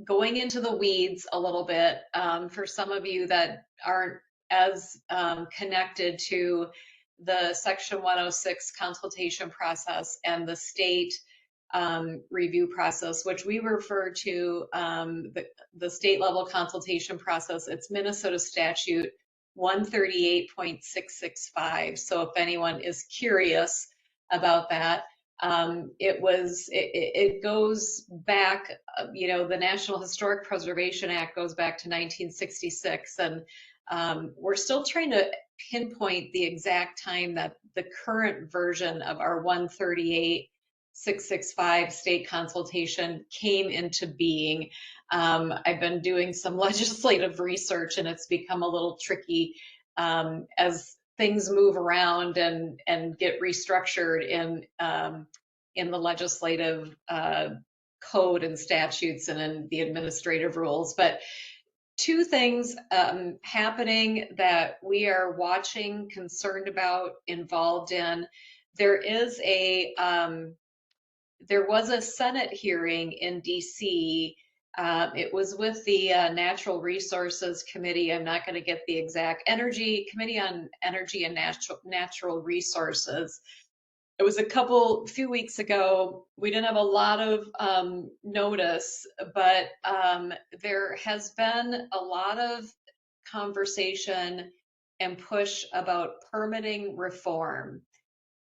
going into the weeds a little bit for some of you that aren't as connected to the Section 106 consultation process and the state review process, which we refer to the state level consultation process. It's Minnesota Statute 138.665. So if anyone is curious about that, it goes back, the National Historic Preservation Act goes back to 1966, and we're still trying to pinpoint the exact time that the current version of our 138.665 state consultation came into being. I've been doing some legislative research, and it's become a little tricky as things move around and get restructured in the legislative code and statutes and in the administrative rules. But two things happening that we are watching, concerned about, involved in. There was a Senate hearing in DC. It was with the Natural Resources Committee. I'm not going to get the exact Committee on Energy and Natural Resources. It was a few weeks ago. We didn't have a lot of notice, but there has been a lot of conversation and push about permitting reform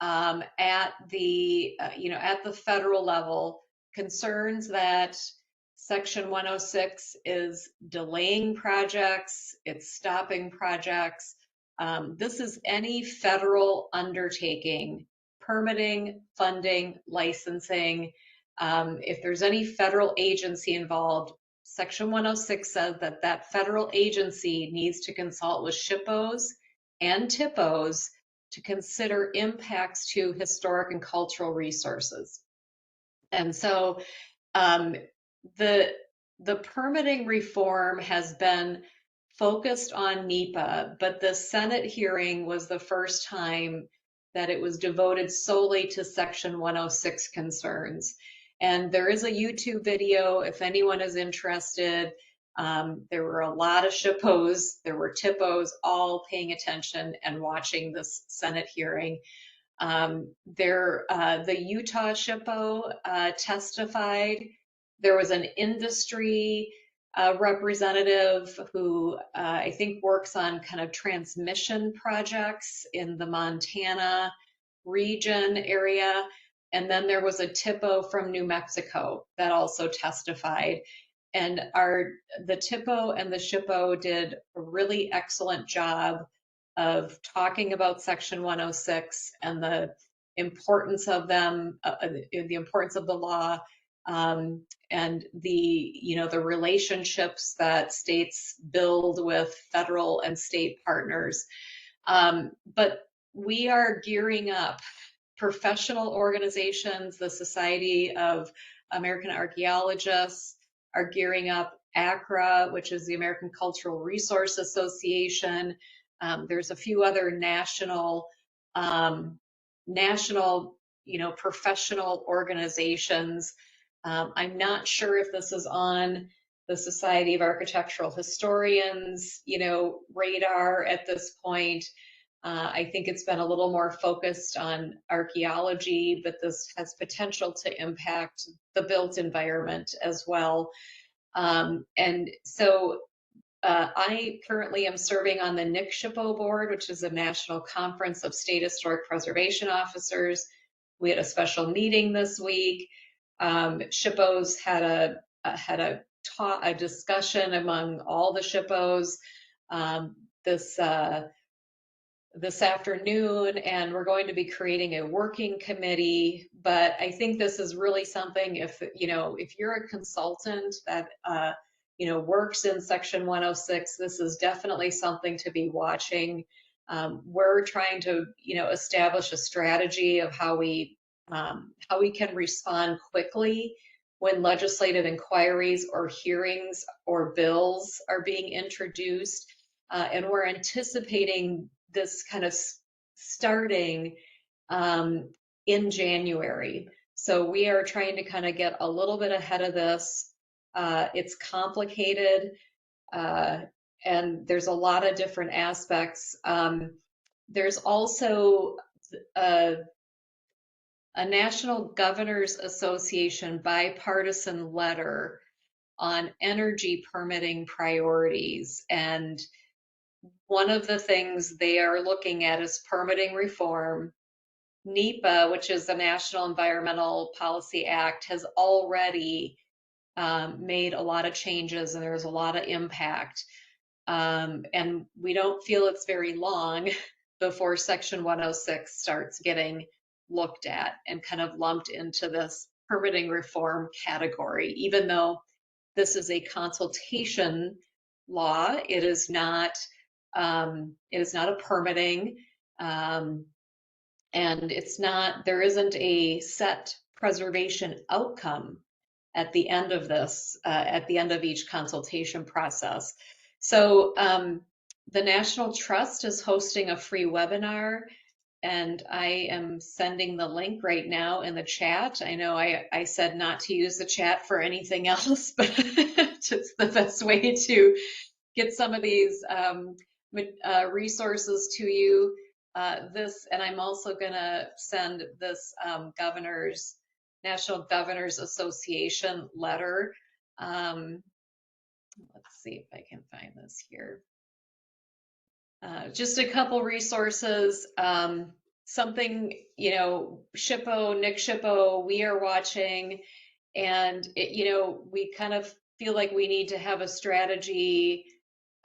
at the federal level. Concerns that Section 106 is delaying projects, it's stopping projects. This is any federal undertaking, permitting, funding, licensing. If there's any federal agency involved, Section 106 says that that federal agency needs to consult with SHPOs and TIPOs to consider impacts to historic and cultural resources. And so the permitting reform has been focused on NEPA, but the Senate hearing was the first time that it was devoted solely to Section 106 concerns. And there is a YouTube video if anyone is interested. There were a lot of SHPOs, there were TIPOs, all paying attention and watching this Senate hearing. The Utah SHPO testified. There was an industry representative who I think works on kind of transmission projects in the Montana region area. And then there was a TIPO from New Mexico that also testified. And the TIPO and the SHPO did a really excellent job of talking about Section 106 and the importance of them, the importance of the law, and the relationships that states build with federal and state partners. But we are gearing up. Professional organizations, the Society of American Archaeologists are gearing up. ACRA, which is the American Cultural Resource Association. There's a few other national, professional organizations. I'm not sure if this is on the Society of Architectural Historians, radar at this point. I think it's been a little more focused on archaeology, but this has potential to impact the built environment as well. And so I currently am serving on the NICSHPO board, which is a National Conference of State Historic Preservation Officers. We had a special meeting this week. SHPOs had a discussion among all the SHPOs this afternoon, and we're going to be creating a working committee. But I think this is really something, if you're a consultant that works in Section 106, this is definitely something to be watching. We're trying to establish a strategy of how we can respond quickly when legislative inquiries or hearings or bills are being introduced, and we're anticipating this kind of starting in January. So we are trying to kind of get a little bit ahead of this. It's complicated, and there's a lot of different aspects. There's also a National Governors Association bipartisan letter on energy permitting priorities. And one of the things they are looking at is permitting reform. NEPA, which is the National Environmental Policy Act, has already made a lot of changes, and there's a lot of impact. And we don't feel it's very long before Section 106 starts getting looked at and kind of lumped into this permitting reform category. Even though this is a consultation law, it is not a permitting, and there isn't a set preservation outcome at the end of this, at the end of each consultation process. So the National Trust is hosting a free webinar, and I am sending the link right now in the chat. I know I said not to use the chat for anything else, but it's the best way to get some of these resources to you. And I'm also going to send this National Governors Association letter. Let's see if I can find this here. Just a couple resources. Something, SHPO, NICSHPO, we are watching, and we kind of feel like we need to have a strategy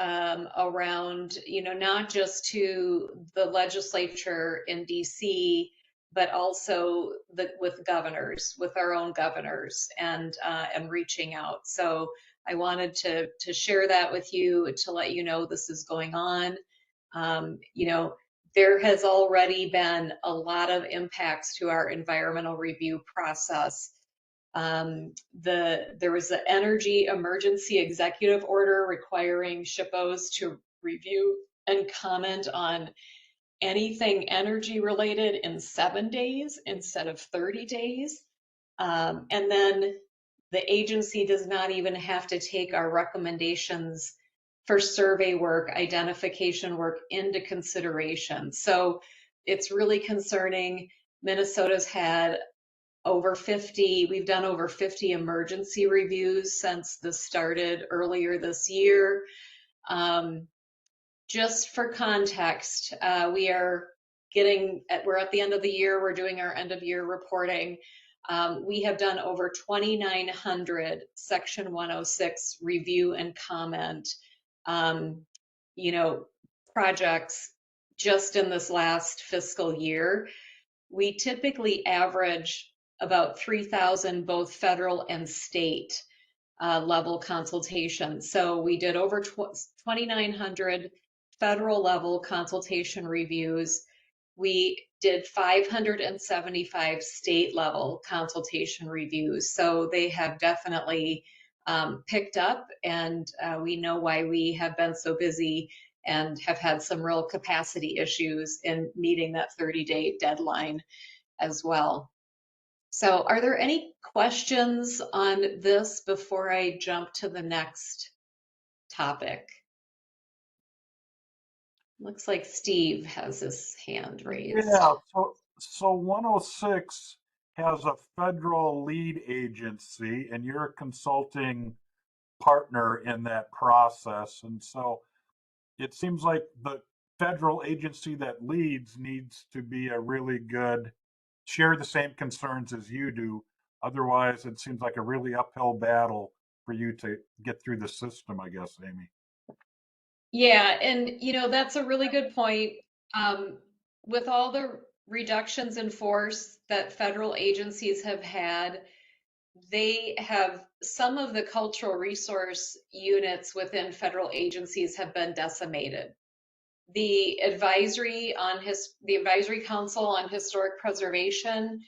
around, not just to the legislature in DC, but also with governors, with our own governors, and reaching out. So I wanted to share that with you, to let you know this is going on. There has already been a lot of impacts to our environmental review process. There was the Energy Emergency Executive Order requiring SHPOs to review and comment on anything energy related in 7 days instead of 30 days. And then the agency does not even have to take our recommendations for survey work, identification work into consideration. So it's really concerning. Minnesota's had we've done over 50 emergency reviews since this started earlier this year. Just for context, we're at the end of the year, we're doing our end of year reporting. We have done over 2,900 Section 106 review and comment, projects just in this last fiscal year. We typically average about 3,000 both federal and state level consultations. So we did over 2,900 federal level consultation reviews. We did 575 state level consultation reviews. So they have definitely picked up, and we know why we have been so busy and have had some real capacity issues in meeting that 30-day deadline as well. So are there any questions on this before I jump to the next topic? Looks like Steve has his hand raised. Yeah, so 106 has a federal lead agency, and you're a consulting partner in that process. And so it seems like the federal agency that leads needs to be a really good, share the same concerns as you do. Otherwise, it seems like a really uphill battle for you to get through the system, I guess, Amy. Yeah, and that's a really good point. With all the reductions in force that federal agencies have had, some of the cultural resource units within federal agencies have been decimated. The Advisory Council on Historic Preservation,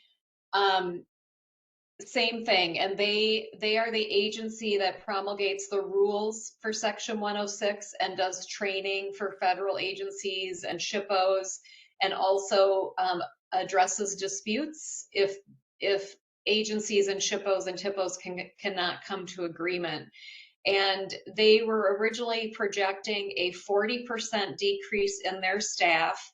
same thing, and they are the agency that promulgates the rules for Section 106 and does training for federal agencies and SHPOs, and also addresses disputes if agencies and SHPOs and TIPOs cannot come to agreement. And they were originally projecting a 40% decrease in their staff.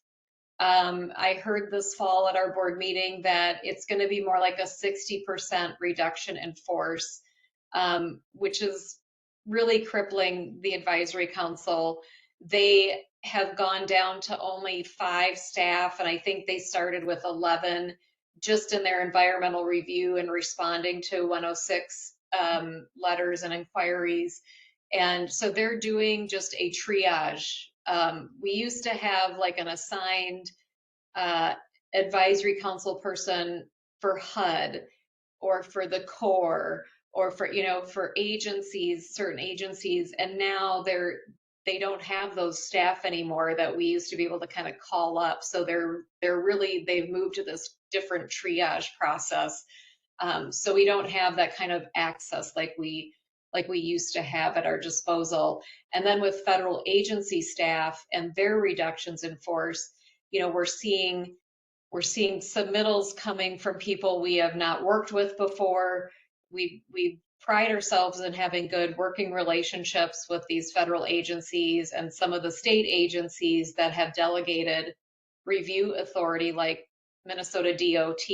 I heard this fall at our board meeting that it's going to be more like a 60% reduction in force, which is really crippling the Advisory Council. They have gone down to only 5 staff, and I think they started with 11 just in their environmental review and responding to 106 letters and inquiries. And so they're doing just a triage. We used to have like an assigned Advisory Council person for HUD or for the Corps or for agencies, certain agencies, and now they don't have those staff anymore that we used to be able to kind of call up. So they've moved to this different triage process. So we don't have that kind of access like we used to have at our disposal. And then with federal agency staff and their reductions in force, we're seeing submittals coming from people we have not worked with before. We pride ourselves in having good working relationships with these federal agencies and some of the state agencies that have delegated review authority, like Minnesota DOT.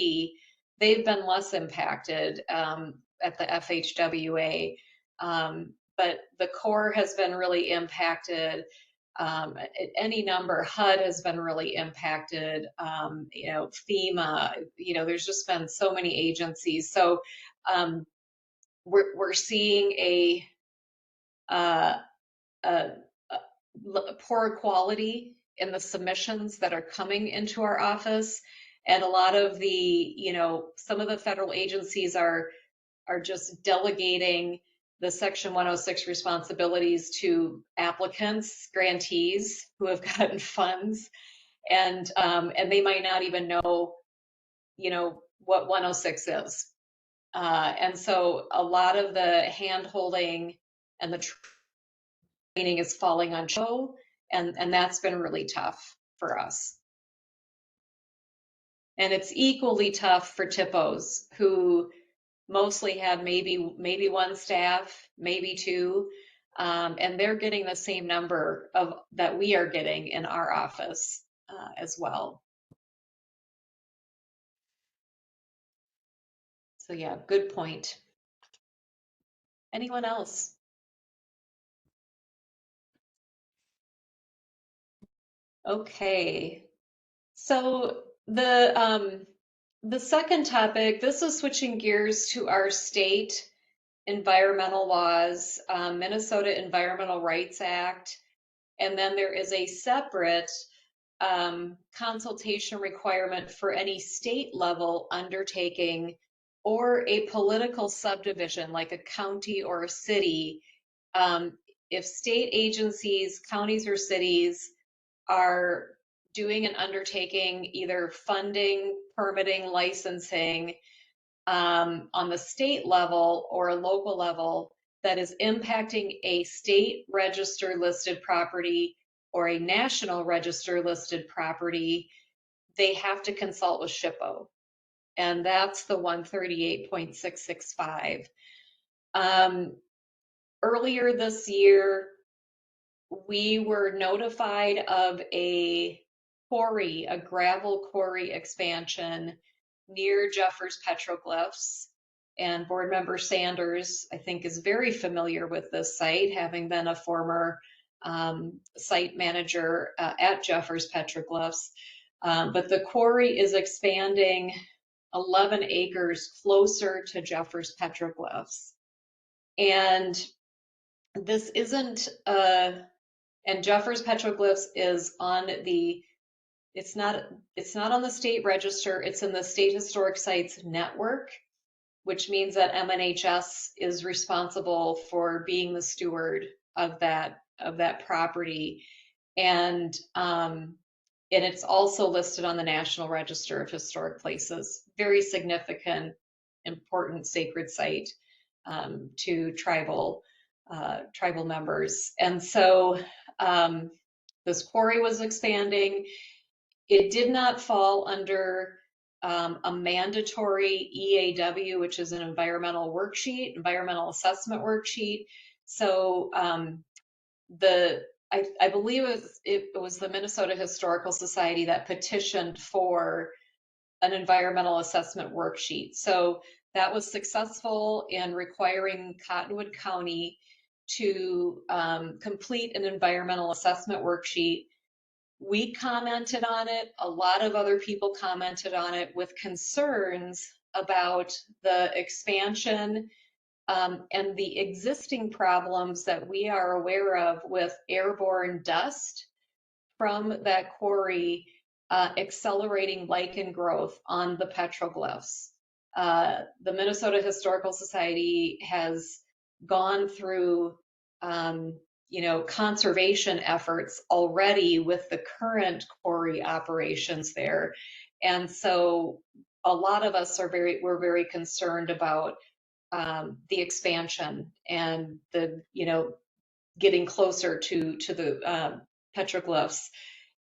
They've been less impacted at the FHWA, but the Corps has been really impacted. Any number, HUD has been really impacted. FEMA. There's just been so many agencies. So we're seeing a poor quality in the submissions that are coming into our office. And a lot of the, some of the federal agencies are just delegating the Section 106 responsibilities to applicants, grantees who have gotten funds, and they might not even know, what 106 is. And so a lot of the hand-holding and the training is falling on Joe, and that's been really tough for us. And it's equally tough for TIPOs, who mostly have maybe one staff, maybe two, and they're getting the same number of that we are getting in our office as well. So yeah, good point. Anyone else? Okay, so the second topic, this is switching gears to our state environmental laws, Minnesota Environmental Rights Act, and then there is a separate consultation requirement for any state level undertaking or a political subdivision like a county or a city. If state agencies, counties or cities are doing an undertaking, either funding, permitting, licensing on the state level or a local level that is impacting a state register listed property or a national register listed property, they have to consult with SHPO. And that's the 138.665. Earlier this year, we were notified of a quarry, a gravel quarry expansion near Jeffers Petroglyphs. And Board Member Sanders, I think, is very familiar with this site, having been a former site manager at Jeffers Petroglyphs. But the quarry is expanding 11 acres closer to Jeffers Petroglyphs. And this isn't, and Jeffers Petroglyphs is on the, it's not on the state register, it's in the State Historic Sites Network, which means that MNHS is responsible for being the steward of that property. And it's also listed on the National Register of Historic Places. Very significant, important sacred site to tribal members. And so this quarry was expanding. It did not fall under a mandatory EAW, which is an environmental environmental assessment worksheet. So I believe it was the Minnesota Historical Society that petitioned for an environmental assessment worksheet. So that was successful in requiring Cottonwood County to complete an environmental assessment worksheet. We commented on it. A lot of other people commented on it with concerns about the expansion and the existing problems that we are aware of with airborne dust from that quarry accelerating lichen growth on the petroglyphs. The Minnesota Historical Society has gone through conservation efforts already with the current quarry operations there. And so a lot of us we're very concerned about the expansion and the, getting closer to the petroglyphs.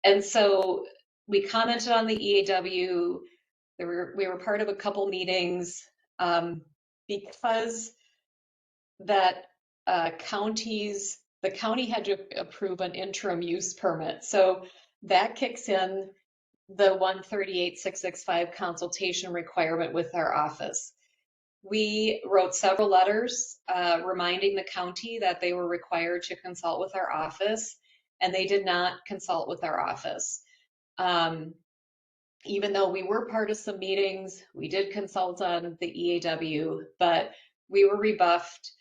And so we commented on the EAW. We were part of a couple meetings because that the county had to approve an interim use permit. So that kicks in the 138.665 consultation requirement with our office. We wrote several letters reminding the county that they were required to consult with our office, and they did not consult with our office. Even though we were part of some meetings, we did consult on the EAW, but we were rebuffed.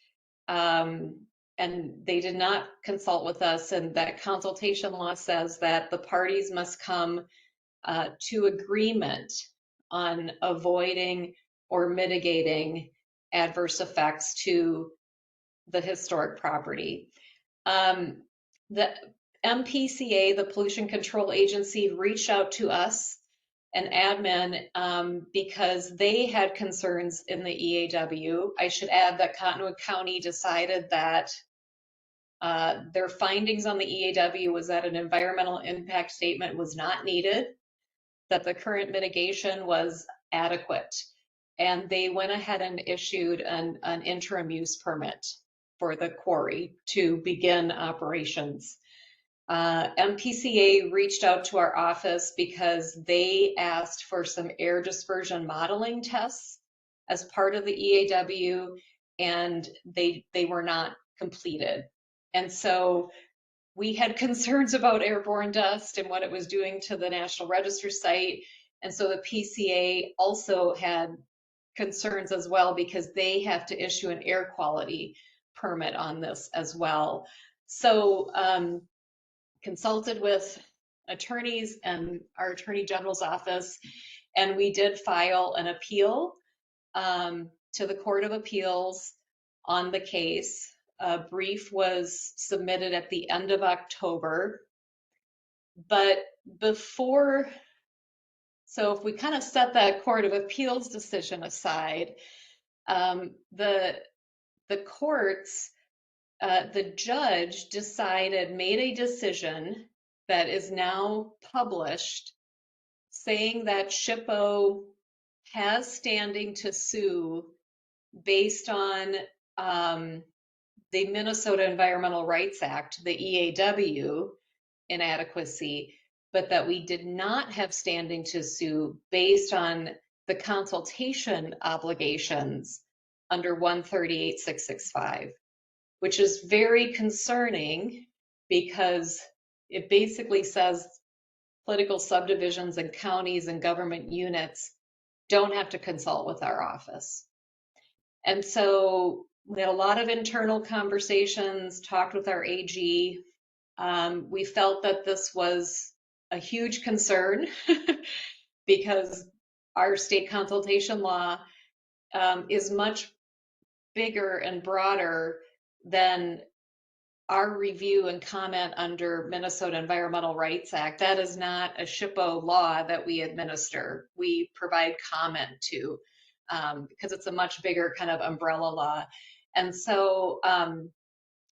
And they did not consult with us, and that consultation law says that the parties must come to agreement on avoiding or mitigating adverse effects to the historic property. The MPCA, the Pollution Control Agency, reached out to us and admin because they had concerns in the EAW. I should add that Cottonwood County decided that their findings on the EAW was that an environmental impact statement was not needed, that the current mitigation was adequate, and they went ahead and issued an interim use permit for the quarry to begin operations. MPCA reached out to our office because they asked for some air dispersion modeling tests as part of the EAW, and they were not completed. And so we had concerns about airborne dust and what it was doing to the National Register site. And so the PCA also had concerns as well, because they have to issue an air quality permit on this as well. So consulted with attorneys and our Attorney General's office, and we did file an appeal to the Court of Appeals on the case. A brief was submitted at the end of October, but before, so if we kind of set that Court of Appeals decision aside, the courts, the judge made a decision that is now published, saying that SHPO has standing to sue based on the Minnesota Environmental Rights Act, the EAW inadequacy, but that we did not have standing to sue based on the consultation obligations under 138.665, which is very concerning because it basically says political subdivisions and counties and government units don't have to consult with our office. And so we had a lot of internal conversations, talked with our AG. We felt that this was a huge concern because our state consultation law is much bigger and broader than our review and comment under Minnesota Environmental Rights Act. That is not a SHPO law that we administer. We provide comment to, because it's a much bigger kind of umbrella law. And so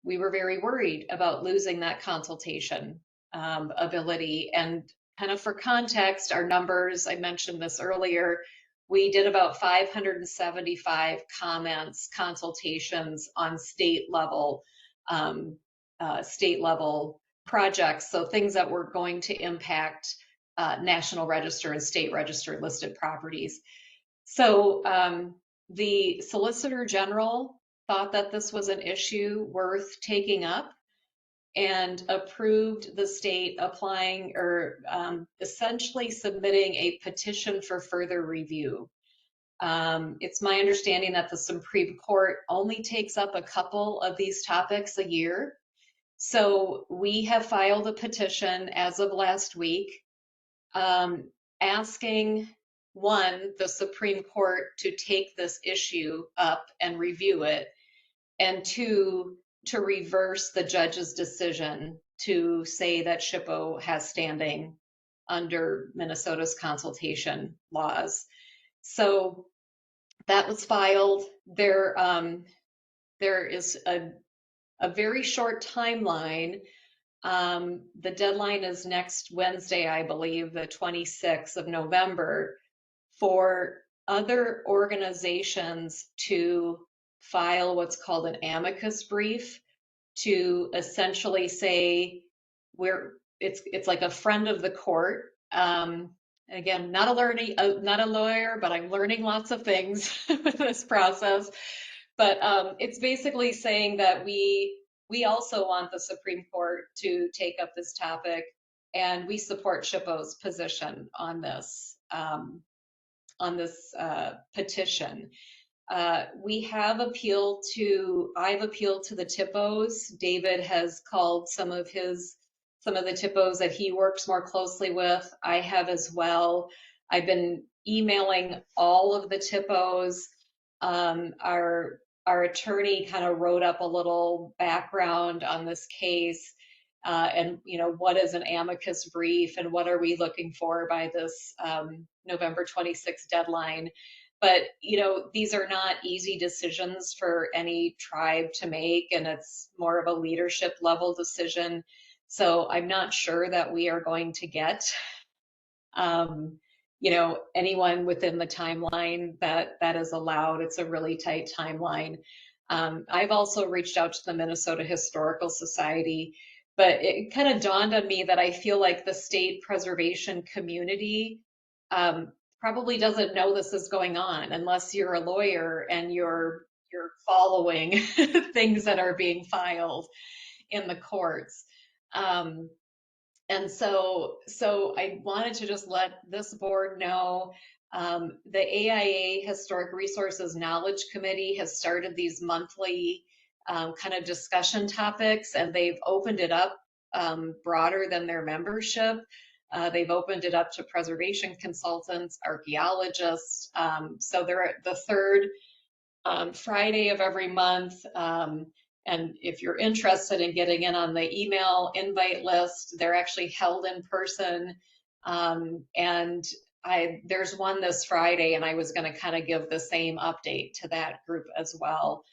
we were very worried about losing that consultation ability. And kind of for context, our numbers, I mentioned this earlier, we did about 575 comments, consultations on state level projects. So things that were going to impact National Register and State Register listed properties. So the Solicitor General thought that this was an issue worth taking up and approved the state applying or essentially submitting a petition for further review. It's my understanding that the Supreme Court only takes up a couple of these topics a year. So we have filed a petition as of last week asking, one, the Supreme Court to take this issue up and review it, and two, to reverse the judge's decision to say that SHPO has standing under Minnesota's consultation laws. So that was filed. There is a very short timeline. The deadline is next Wednesday, I believe, the 26th of November, for other organizations to file what's called an amicus brief to essentially say it's like a friend of the court. Again, not a lawyer, but I'm learning lots of things with this process. But it's basically saying that we also want the Supreme Court to take up this topic, and we support SHPO's position on this petition. I've appealed to the TIPOs. David has called some of his some of the TIPOs that he works more closely with. I have as well. I've been emailing all of the TIPOs. Our attorney kind of wrote up a little background on this case, and what is an amicus brief and what are we looking for by this November 26th deadline. But these are not easy decisions for any tribe to make, and it's more of a leadership level decision. So I'm not sure that we are going to get anyone within the timeline that is allowed. It's a really tight timeline. I've also reached out to the Minnesota Historical Society, but it kind of dawned on me that I feel like the state preservation community probably doesn't know this is going on unless you're a lawyer and you're following things that are being filed in the courts. And so I wanted to just let this board know the AIA Historic Resources Knowledge Committee has started these monthly kind of discussion topics, and they've opened it up broader than their membership. They've opened it up to preservation consultants, archaeologists. So they're at the third Friday of every month. And if you're interested in getting in on the email invite list, they're actually held in person. And there's one this Friday, and I was going to kind of give the same update to that group as well.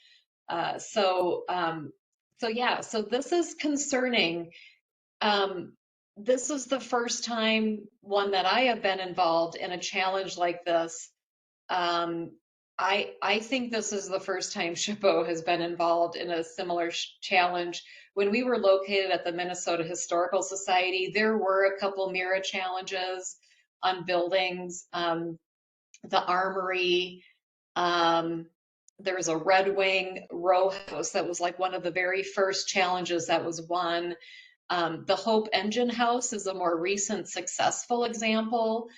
So this is concerning. This is the first time, one, that I have been involved in a challenge like this. I think this is the first time SHPO has been involved in a similar challenge. When we were located at the Minnesota Historical Society, there were a couple MIRA challenges on buildings, the Armory. There was a Red Wing row house that was like one of the very first challenges that was won. The Hope Engine House is a more recent successful example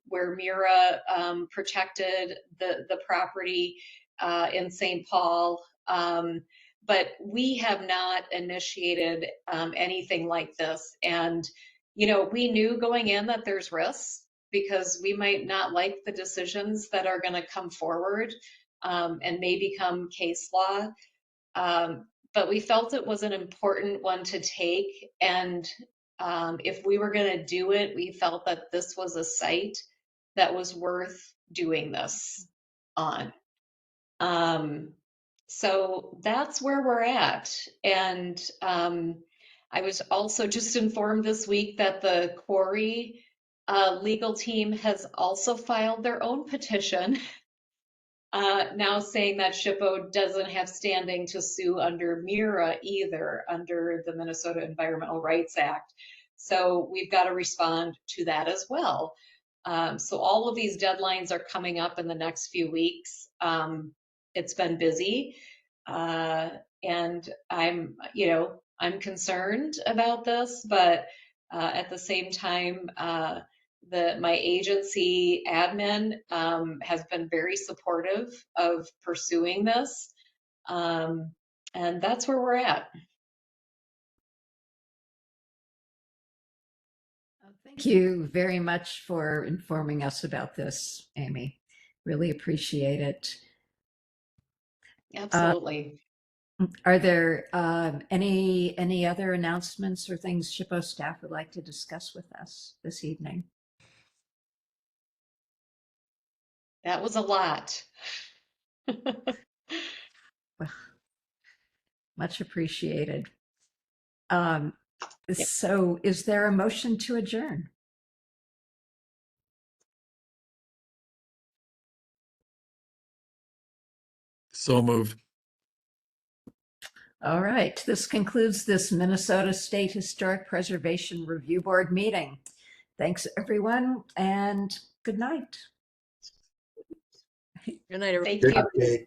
where MIRA protected the property in St. Paul. But we have not initiated anything like this. And, we knew going in that there's risks because we might not like the decisions that are going to come forward and may become case law. But we felt it was an important one to take. And if we were going to do it, we felt that this was a site that was worth doing this on. So that's where we're at. And I was also just informed this week that the Quarry legal team has also filed their own petition now saying that SHPO doesn't have standing to sue under MIRA either, under the Minnesota Environmental Rights Act. So we've got to respond to that as well. So all of these deadlines are coming up in the next few weeks. It's been busy, and I'm concerned about this, but at the same time, my agency admin has been very supportive of pursuing this, and that's where we're at. Thank you very much for informing us about this, Amy. Really appreciate it. Absolutely. Are there any other announcements or things SHPO staff would like to discuss with us this evening? That was a lot. Much appreciated. So is there a motion to adjourn? So moved. All right, this concludes this Minnesota State Historic Preservation Review Board meeting. Thanks, everyone, and good night. Good night, everybody. Thank you. Okay.